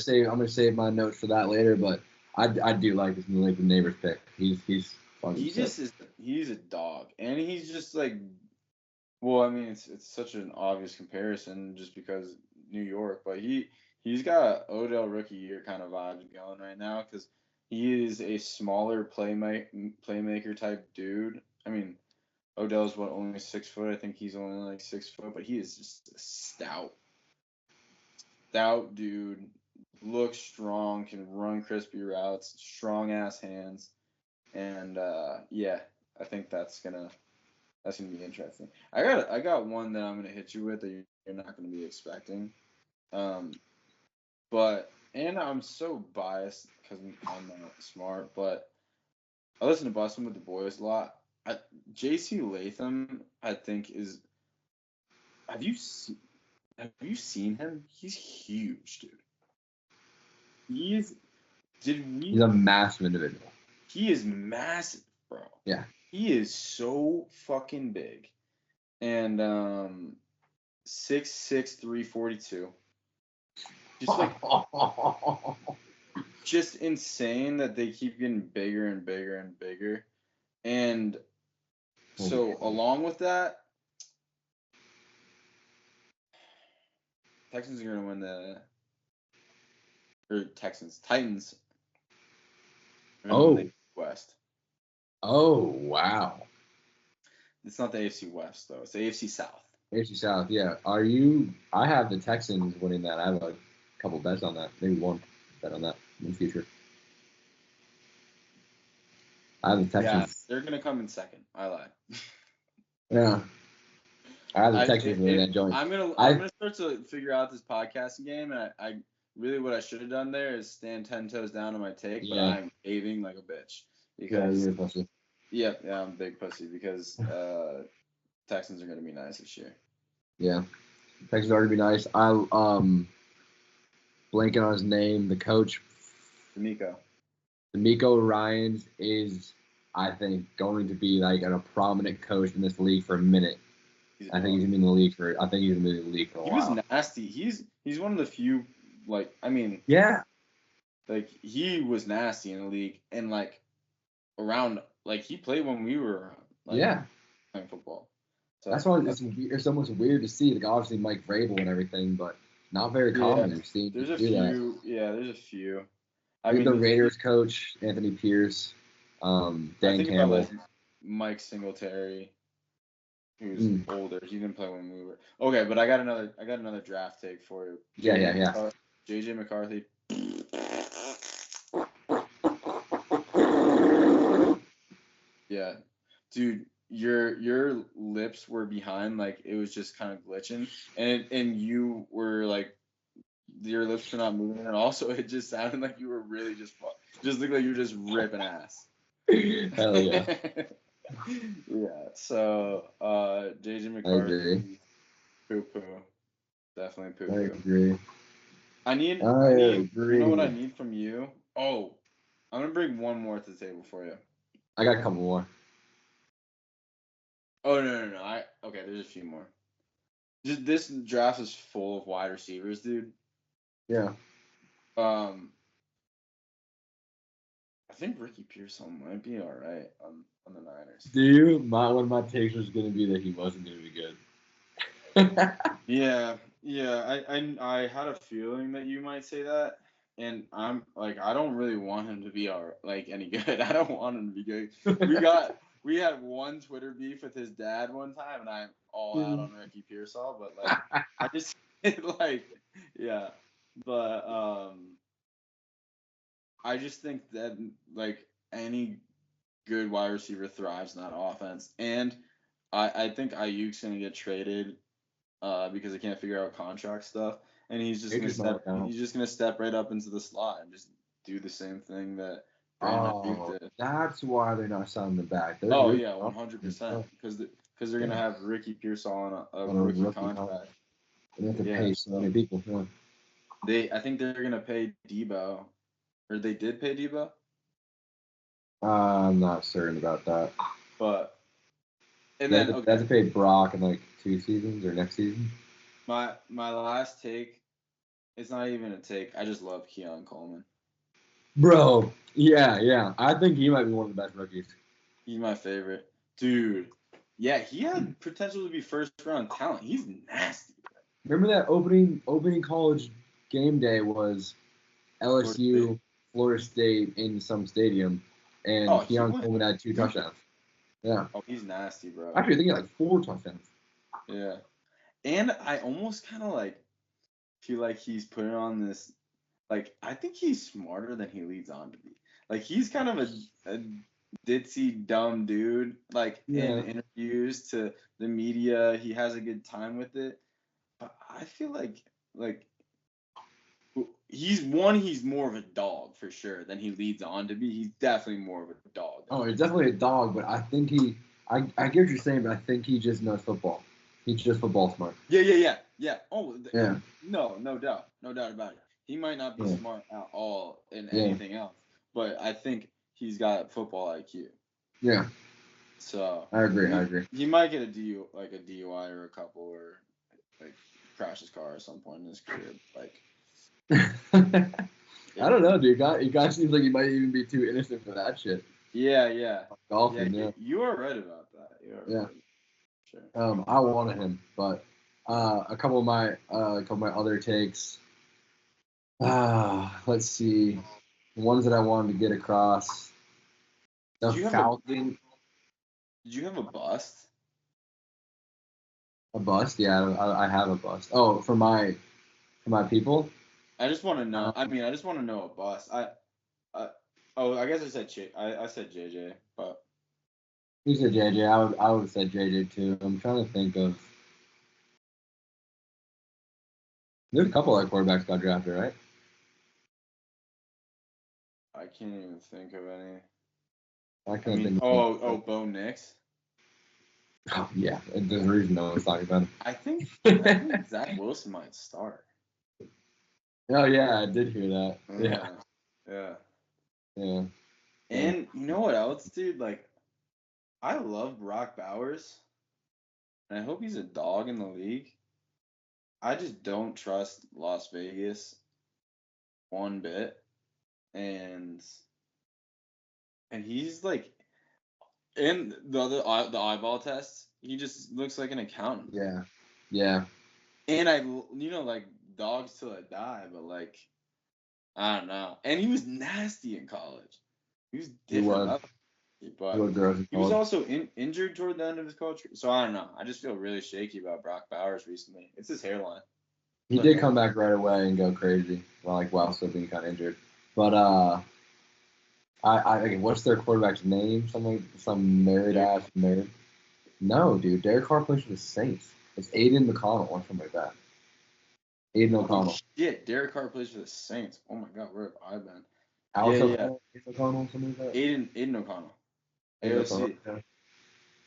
save my notes for that later, but I do like this Malik Neighbors pick. He's fun. He's a dog, and he's just like, well, I mean, it's such an obvious comparison just because New York, but he's got Odell rookie year kind of vibes going right now because he is a smaller playmaker type dude. I mean, Odell's only 6 foot. I think he's only like 6 foot, but he is just a stout dude. Looks strong, can run crispy routes, strong ass hands, and yeah, I think that's gonna be interesting. I got one that I'm gonna hit you with that you're not gonna be expecting, but I'm so biased because I'm not smart, but I listen to Bustin' with the Boys a lot. J.C. Latham, I think is. Have you seen him? He's huge, dude. He's a massive individual. He is massive, bro. Yeah. He is so fucking big. And 6'6", 342. Just like just insane that they keep getting bigger and bigger and bigger. And so along with that, Titans are gonna win Titans. The West. Oh wow. It's not the AFC West though. It's the AFC South. AFC South, yeah. I have the Texans winning that. I have a couple bets on that. Maybe one bet on that in the future. I have the Texans. Yeah, they're gonna come in second. I lied. Yeah. I have the Texans winning that joint. I'm gonna start to figure out this podcasting game, and I really what I should have done there is stand 10 toes down on my take, but I'm caving like a bitch because you're a pussy. Yeah, I'm a big pussy because Texans are gonna be nice this year. Yeah, Texans are gonna be nice. I blanking on his name. The coach, D'Amico Ryans is, I think, going to be like a prominent coach in this league for a minute. I think he's gonna be in the league for. I think he's gonna be in the league for a while. He was nasty. He's one of the few like he was nasty in the league and like around he played when we were playing football. So that's why it's almost weird to see. Like obviously Mike Vrabel and everything, but not very common. There's a few. Yeah, there's a few. I mean, the Raiders coach Anthony Pierce, Dan Campbell, about, Mike Singletary. Who's older? He didn't play when we were. Okay, but I got another draft take for you. Yeah. JJ McCarthy. Yeah, dude, your lips were behind, like it was just kind of glitching, and you were like, your lips were not moving, and also it just sounded like you were really just looked like you were just ripping ass. Hell yeah. Yeah, so JJ McCarthy, poo-poo. Definitely poo-poo. I agree. I agree. You know what I need from you? Oh, I'm going to bring one more to the table for you. I got a couple more. Oh, no. Okay, there's a few more. Just this draft is full of wide receivers, dude. Yeah. I I think Ricky Pearsall might be all right on the Niners. One of my takes was going to be that he wasn't going to be good. Yeah. I had a feeling that you might say that, and I'm like, I don't really want him to be any good. I don't want him to be good. We had one Twitter beef with his dad one time, and I'm all out on Ricky Pearsall, but like I just like yeah, but I just think that like any good wide receiver thrives in that offense, and I think Ayuk's gonna get traded because they can't figure out contract stuff, and he's just gonna step right up into the slot and just do the same thing that Brandon Ayuk did. That's why they're not signing him back. Yeah, 100%, because they're gonna have Ricky Pearsall on a rookie contract. They have to pay so many people. Yeah. I think they're gonna pay Debo, or they did pay Debo. I'm not certain about that. But they have to pay Brock in like 2 seasons or next season. My last take, it's not even a take. I just love Keon Coleman. Bro, yeah. I think he might be one of the best rookies. He's my favorite. Dude. Yeah, he had potential to be first round talent. He's nasty. Remember that opening college game day was LSU, Florida State in some stadium, and Keon Coleman had 2 touchdowns. Yeah. Oh, he's nasty, bro. Actually, I think he had like 4 touchdowns. Yeah. And I almost kind of like feel like he's putting on this, like, I think he's smarter than he leads on to be. Like, he's kind of a ditzy, dumb dude. Like, in interviews to the media, he has a good time with it. But I feel like he's more of a dog for sure than he leads on to be. He's definitely more of a dog. Oh, he's definitely a dog, but I think I get what you're saying, but I think he just knows football. He's just football smart. Yeah. Oh, yeah. No doubt about it. He might not be smart at all in anything else, but I think he's got football IQ. Yeah. So I agree. He might get a DUI or a couple, or like crash his car at some point in his career. Like, I don't know, dude. He seems like he might even be too innocent for that shit. Yeah. Golfing, yeah. You are right about that. Right. Sure. I wanted him, but a couple of my other takes. Let's see. The ones that I wanted to get across. Falcon. Did you have a bust? A bust? Yeah, I have a bust. Oh, for my people. I just want to know. I just want to know a bust. I guess I said I said JJ, but you said JJ. I would have said JJ too. I'm trying to think of. There's a couple of quarterbacks got drafted, right? I can't even think of any. I can't think of Bo Nix. Oh yeah, there's a reason no one's talking about him. I think Zach Wilson might start. Oh yeah, I did hear that. Yeah. And you know what else, dude? Like, I love Brock Bowers, and I hope he's a dog in the league. I just don't trust Las Vegas one bit, and he's like, and the eyeball test, he just looks like an accountant. Yeah. And like dogs till I die, but like, I don't know. And he was nasty in college. He was different. But he was also injured toward the end of his college career. So I don't know. I just feel really shaky about Brock Bowers recently. It's his hairline. He did come back right away and go crazy, while still being kind of injured. But I what's their quarterback's name? Some married ass married. No, dude. Derek Carr plays for the Saints. It's Aiden McConnell or something like that. Aiden O'Connell. Yeah, Derek Carr plays for the Saints. Oh my God, where have I been? O'Connell, something like that. Aiden O'Connell. AOC.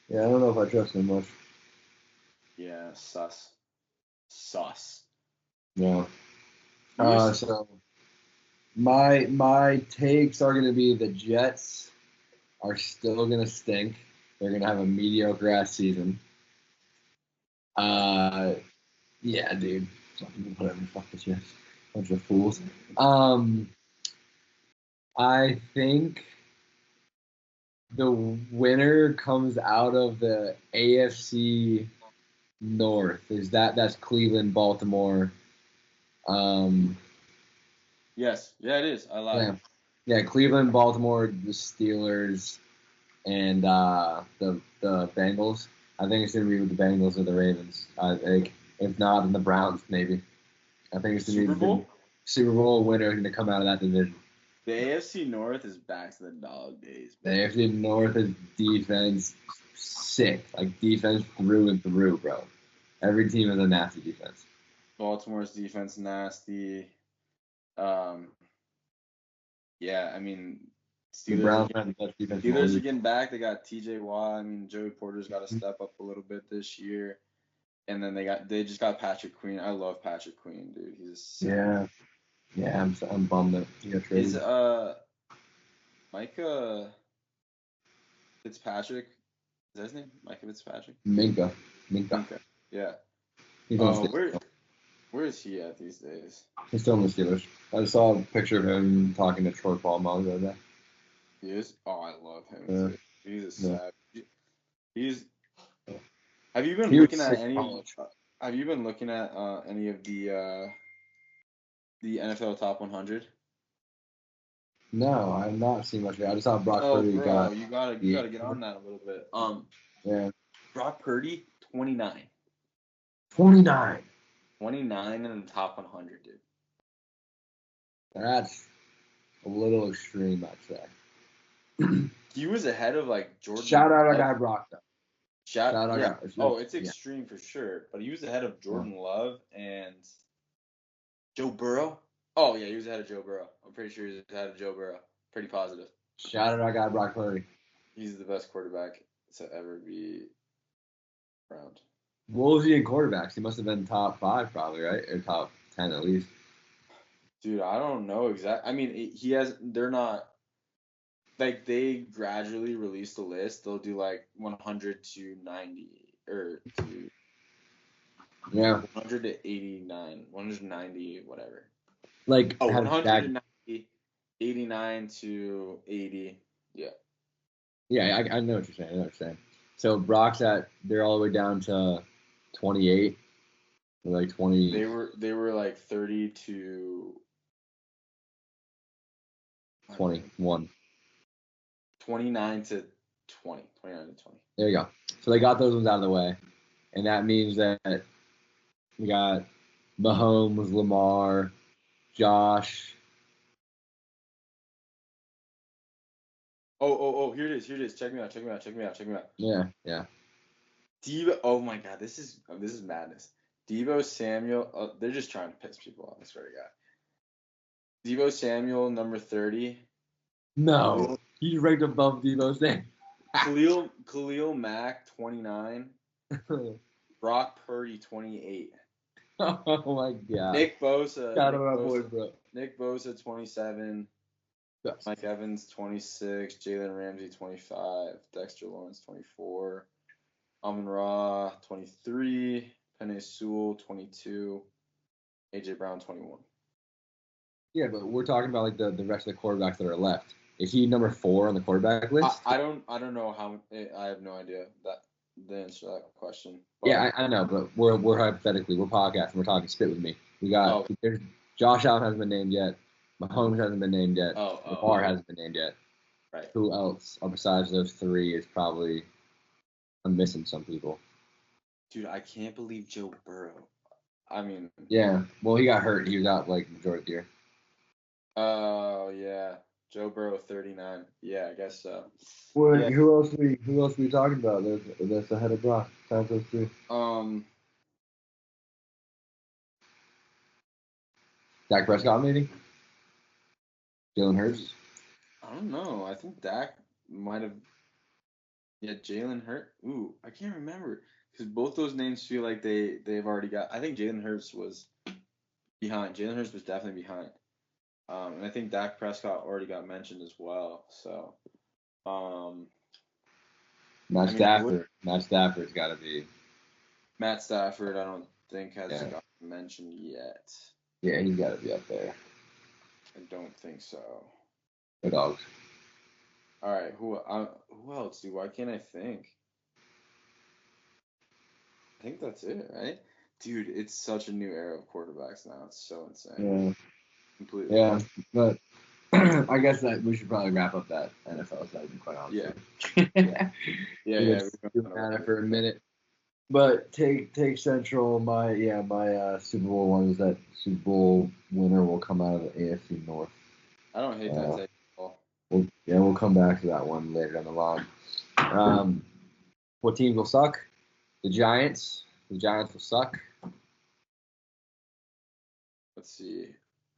Yeah, I don't know if I trust him much. Yeah, sus. Yeah. So my takes are gonna be the Jets are still gonna stink. They're gonna have a mediocre ass season. Yeah, dude. Whatever. Fuck the Jets. Bunch of fools. I think the winner comes out of the AFC North. That's Cleveland, Baltimore. Yes. Yeah, it is. I lied. Yeah, Cleveland, Baltimore, the Steelers, and the Bengals. I think it's gonna be with the Bengals or the Ravens. I think if not, then the Browns maybe. I think it's gonna be Super Bowl? the Super Bowl winner gonna come out of that division. The AFC North is back to the dog days. The AFC North is defense sick, like defense through and through, bro. Every team has a nasty defense. Baltimore's defense nasty. Yeah, I mean, The Browns have the best defense. in the Steelers are league. getting back. They got T.J. Watt. I mean, Joey Porter's got to step up a little bit this year. And then they just got Patrick Queen. I love Patrick Queen, dude. He's Yeah. I'm bummed that he got traded. Is Micah Fitzpatrick? Is that his name? Micah Fitzpatrick? Minka. Yeah. He's on the Steelers. Where is he at these days? He's still on the Steelers. I just saw a picture of him talking to Troy Polamalu the other day. He is? Oh, I love him. Yeah. Dude. He's a Yeah. savage. Have you been He was looking at sick any? college. Have you been looking at any of the NFL Top 100? No, I've not seen much of it. I just saw Brock Oh, Purdy bro, got. you gotta get on that a little bit. Yeah. Brock Purdy, 29. 29. 29 in the top 100, dude. That's a little extreme, I'd say. He was ahead of like Jordan. Shout out our Love. guy Brock, though. Shout out our yeah. guy. Oh, it's Yeah. extreme for sure. But he was ahead of Jordan Love and Joe Burrow. Oh yeah, he was ahead of Joe Burrow. I'm pretty sure he was ahead of Joe Burrow. Pretty positive. Shout out our guy Brock Purdy. He's the best quarterback to ever be around. What was he in quarterbacks? He must have been top 5 probably, right? Or top 10 at least. Dude, I don't know exactly. I mean, they're not, like, they gradually release the list. They'll do, like, 100 to 90, or to Yeah. 100 to 89, 190, whatever. Like, Oh, had 190, 89 to 80, yeah. Yeah, I know what you're saying. So Brock's they're all the way down to 28. Or like 20. They were like 30 to 21. 29 to 20. 29 to 20. There you go. So they got those ones out of the way. And that means that we got Mahomes, Lamar, Josh. Oh, here it is. Check me out. Yeah. Debo, oh my God, this is madness. Debo Samuel, they're just trying to piss people off, I swear to God. Debo Samuel, number 30. No. He's ranked above Debo's name. Khalil Mack, 29. Brock Purdy, 28. Oh my God. Nick Bosa. Shout out our boys, bro. Nick Bosa, 27. Yes. Mike Evans, 26. Jalen Ramsey, 25. Dexter Lawrence, 24. Amon-Ra, 23. Penei Sewell, 22. A.J. Brown, 21. Yeah, but we're talking about like the rest of the quarterbacks that are left. Is he number 4 on the quarterback list? I don't know how. I have no idea the answer to that question. But, Yeah, I know, but we're hypothetically, we're podcasting, we're talking spit with me. We got there's Josh Allen hasn't been named yet. Mahomes hasn't been named yet. Lamar hasn't been named yet. Right. Who else besides those 3 is probably I'm missing some people. Dude, I can't believe Joe Burrow. I mean. Yeah. Well, he got hurt. He was out like majority of the year. Oh yeah. Joe Burrow, 39. Yeah, I guess so. Well, Yeah. who else we talking about? That's ahead of Brock. Besides those 3. Dak Prescott maybe. Jalen Hurts. I don't know. I think Dak might have. Yeah, Jalen Hurts. Ooh, I can't remember because both those names feel like they've already got. I think Jalen Hurts was behind. Jalen Hurts was definitely behind. And I think Dak Prescott already got mentioned as well. So, Matt Stafford. Matt Stafford's got to be. Matt Stafford, I don't think has got mentioned yet. Yeah, he's got to be up there. I don't think so. The dogs. I don't think so. The dogs. All right, who else, dude? Why can't I think? I think that's it, right? Dude, it's such a new era of quarterbacks now. It's so insane. Yeah, Completely. yeah, but I guess that we should probably wrap up that NFL side, to be quite honest. Yeah. with you. Yeah, We've yeah. been We're doing going that for a minute. But take Central. My Super Bowl one is that Super Bowl winner will come out of the AFC North. I don't hate that take at all. We'll come back to that one later down the line. What teams will suck? The Giants. The Giants will suck. Let's see.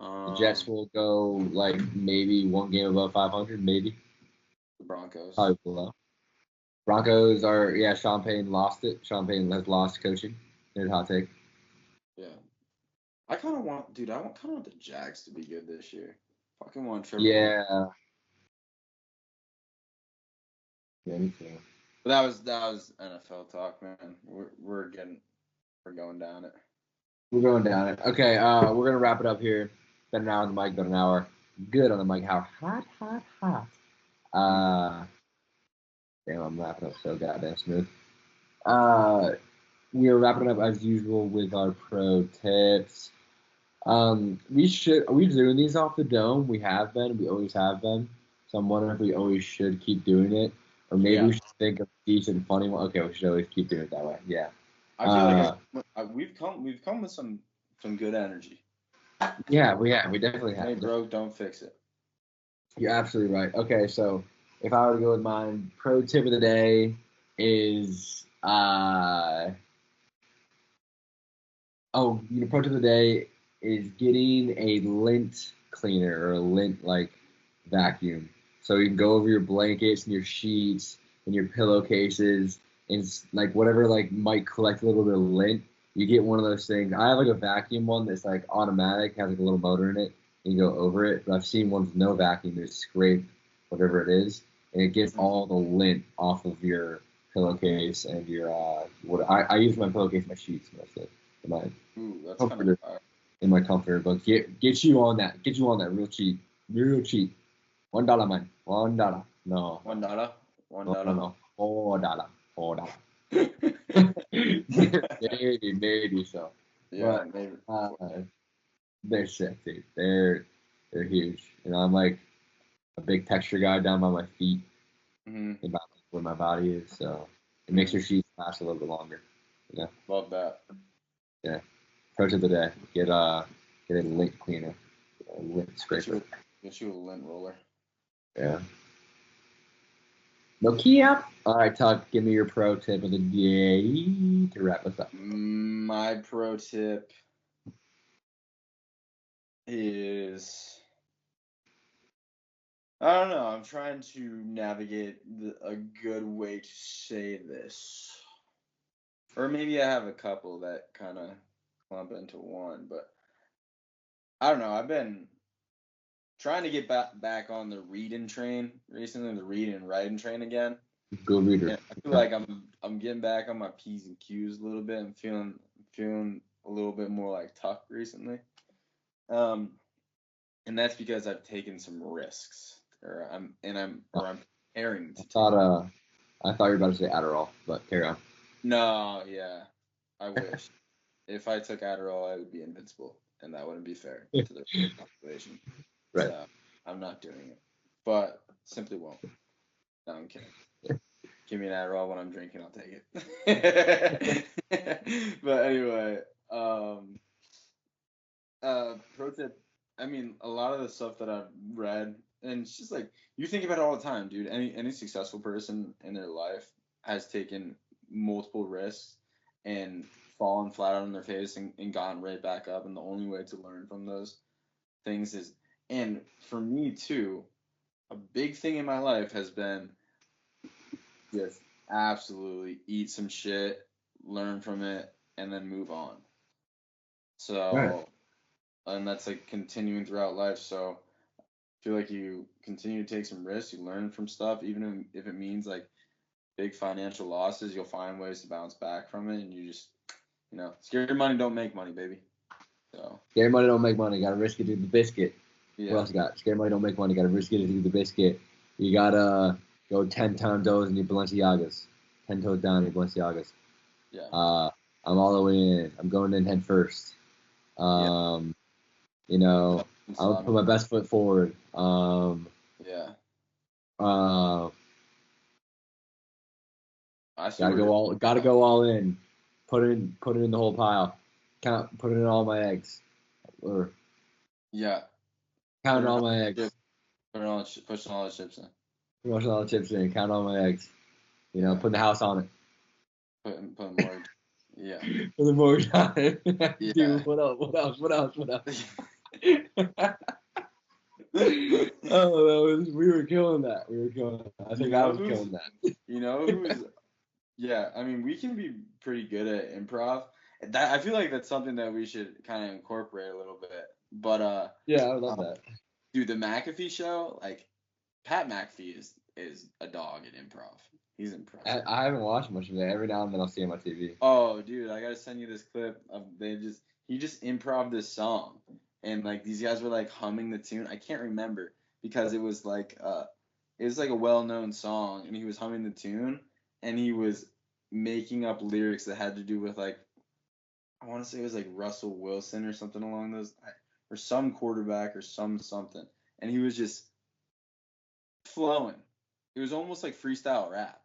The Jets will go like maybe one game above 500, maybe. The Broncos. Probably below. Broncos are Sean Payton lost it. Sean Payton has lost coaching. There's a hot take. Yeah. I kind of want the Jags to be good this year. Fucking want Trevor. Yeah. Yeah, me too. But that was NFL talk, man. We're going down it. We're going down it. Okay, we're gonna wrap it up here. Been an hour on the mic, been an hour. Good on the mic. How hot. Damn, I'm wrapping up so goddamn smooth. We are wrapping up as usual with our pro tips. Are we doing these off the dome? We have been. We always have been. So I'm wondering if we always should keep doing it, or maybe we should think of decent, funny one. Okay, we should always keep doing it that way. Yeah. I feel like we've come with some good energy. Yeah, we definitely have. Hey, bro, don't fix it. You're absolutely right. Okay, so if I were to go with mine, pro tip of the day is pro tip of the day is getting a lint cleaner or a lint like vacuum. So you can go over your blankets and your sheets and your pillowcases and like whatever like might collect a little bit of lint. You get one of those things. I have like a vacuum one that's like automatic, has like a little motor in it. And you go over it. But I've seen ones with no vacuum that scrape whatever it is, and it gets all the lint off of your pillowcase and your I use my pillowcase, my sheets mostly. Ooh, that's Comforter. kind of In my comforter, but get you on that real cheap, $1, man, $1. No, $1. no, $4. maybe so. Yeah, But, maybe. they're sick, dude. They're huge, and I'm like a big texture guy down by my feet, about where my body is, so it makes your sheets last a little bit longer. Yeah, Love that. yeah. Pro tip of the day: get a lint cleaner, a lint scraper. Get you a lint roller. Yeah. Nokia. All right, Tuck. Give me your pro tip of the day to wrap us up. My pro tip is I don't know. I'm trying to navigate a good way to say this, or maybe I have a couple that kind of clump into one. But I don't know. I've been trying to get back on the reading train recently, the reading and writing train again. Go reader. And I feel like I'm getting back on my P's and Q's a little bit. I'm feeling a little bit more like Tuck recently. And that's because I've taken some risks, or I'm preparing to. I thought you were about to say Adderall, but carry on. No, yeah, I wish. If I took Adderall, I would be invincible, and that wouldn't be fair to the population. Right. So I'm not doing it, but simply won't. No, I'm kidding. Give me an Adderall when I'm drinking, I'll take it. But anyway, pro tip. I mean, a lot of the stuff that I've read, and it's just like you think about it all the time, dude. Any successful person in their life has taken multiple risks and fallen flat on their face and gone right back up. And the only way to learn from those things is, and for me too, a big thing in my life has been just absolutely eat some shit, learn from it, and then move on. So, Right. And that's like continuing throughout life. So I feel like you continue to take some risks, you learn from stuff, even if it means like big financial losses, you'll find ways to bounce back from it, and you just, scary money don't make money, baby. So Scary money don't make money. Got to risk it to do the biscuit. yeah. What else you got? Scary money don't make money. Got to risk it to do the biscuit. You gotta go 10 toes in your Balenciagas. 10 toes down in your Balenciagas. Yeah. I'm all the way in. I'm going in head first. You know, I'm gonna put my best foot forward. Yeah. Gotta go all in. Put it in the whole pile. Put it in all my eggs. Or Yeah. count all my eggs. Pushing all the chips in. Pushing all the chips in. Count all my eggs. You know, put the house on it. Put more. Yeah. Put the mortgage on it. Yeah. Dude, what else? Oh, we were killing that. I think I was killing that. You know who's? Yeah, I mean, we can be pretty good at improv. I feel like that's something that we should kind of incorporate a little bit. But yeah, I would love that. Dude, the McAfee show, like Pat McAfee is a dog at improv. He's impressive. I haven't watched much of it. Every now and then I'll see him on TV. Oh, dude, I gotta send you this clip of he just improv this song, and like these guys were like humming the tune. I can't remember because it was like a well-known song, and he was humming the tune, and he was making up lyrics that had to do with like, I want to say it was like Russell Wilson or something along those, or some quarterback or something, and he was just flowing. It was almost like freestyle rap.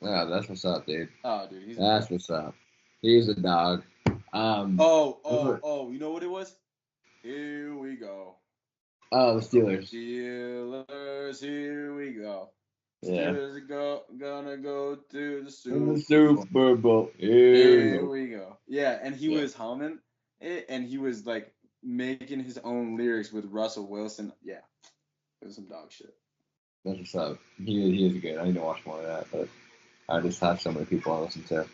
Yeah, that's what's up, dude. Oh, dude, that's what's up. He's a dog. You know what it was? Here we go. Oh, the Steelers. Steelers, here we go. Yeah. Steelers gonna go to the Super Bowl. Here we go. Yeah, and he was humming it, and he was like making his own lyrics with Russell Wilson. Yeah, it was some dog shit. That's what's up. He is good. I need to watch more of that, but I just have so many people I listen to.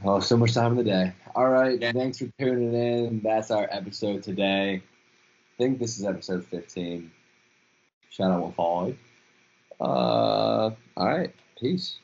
Oh, so much time in the day. All right, thanks for tuning in. That's our episode today. I think this is episode 15. Shout out Wafali. All right, peace.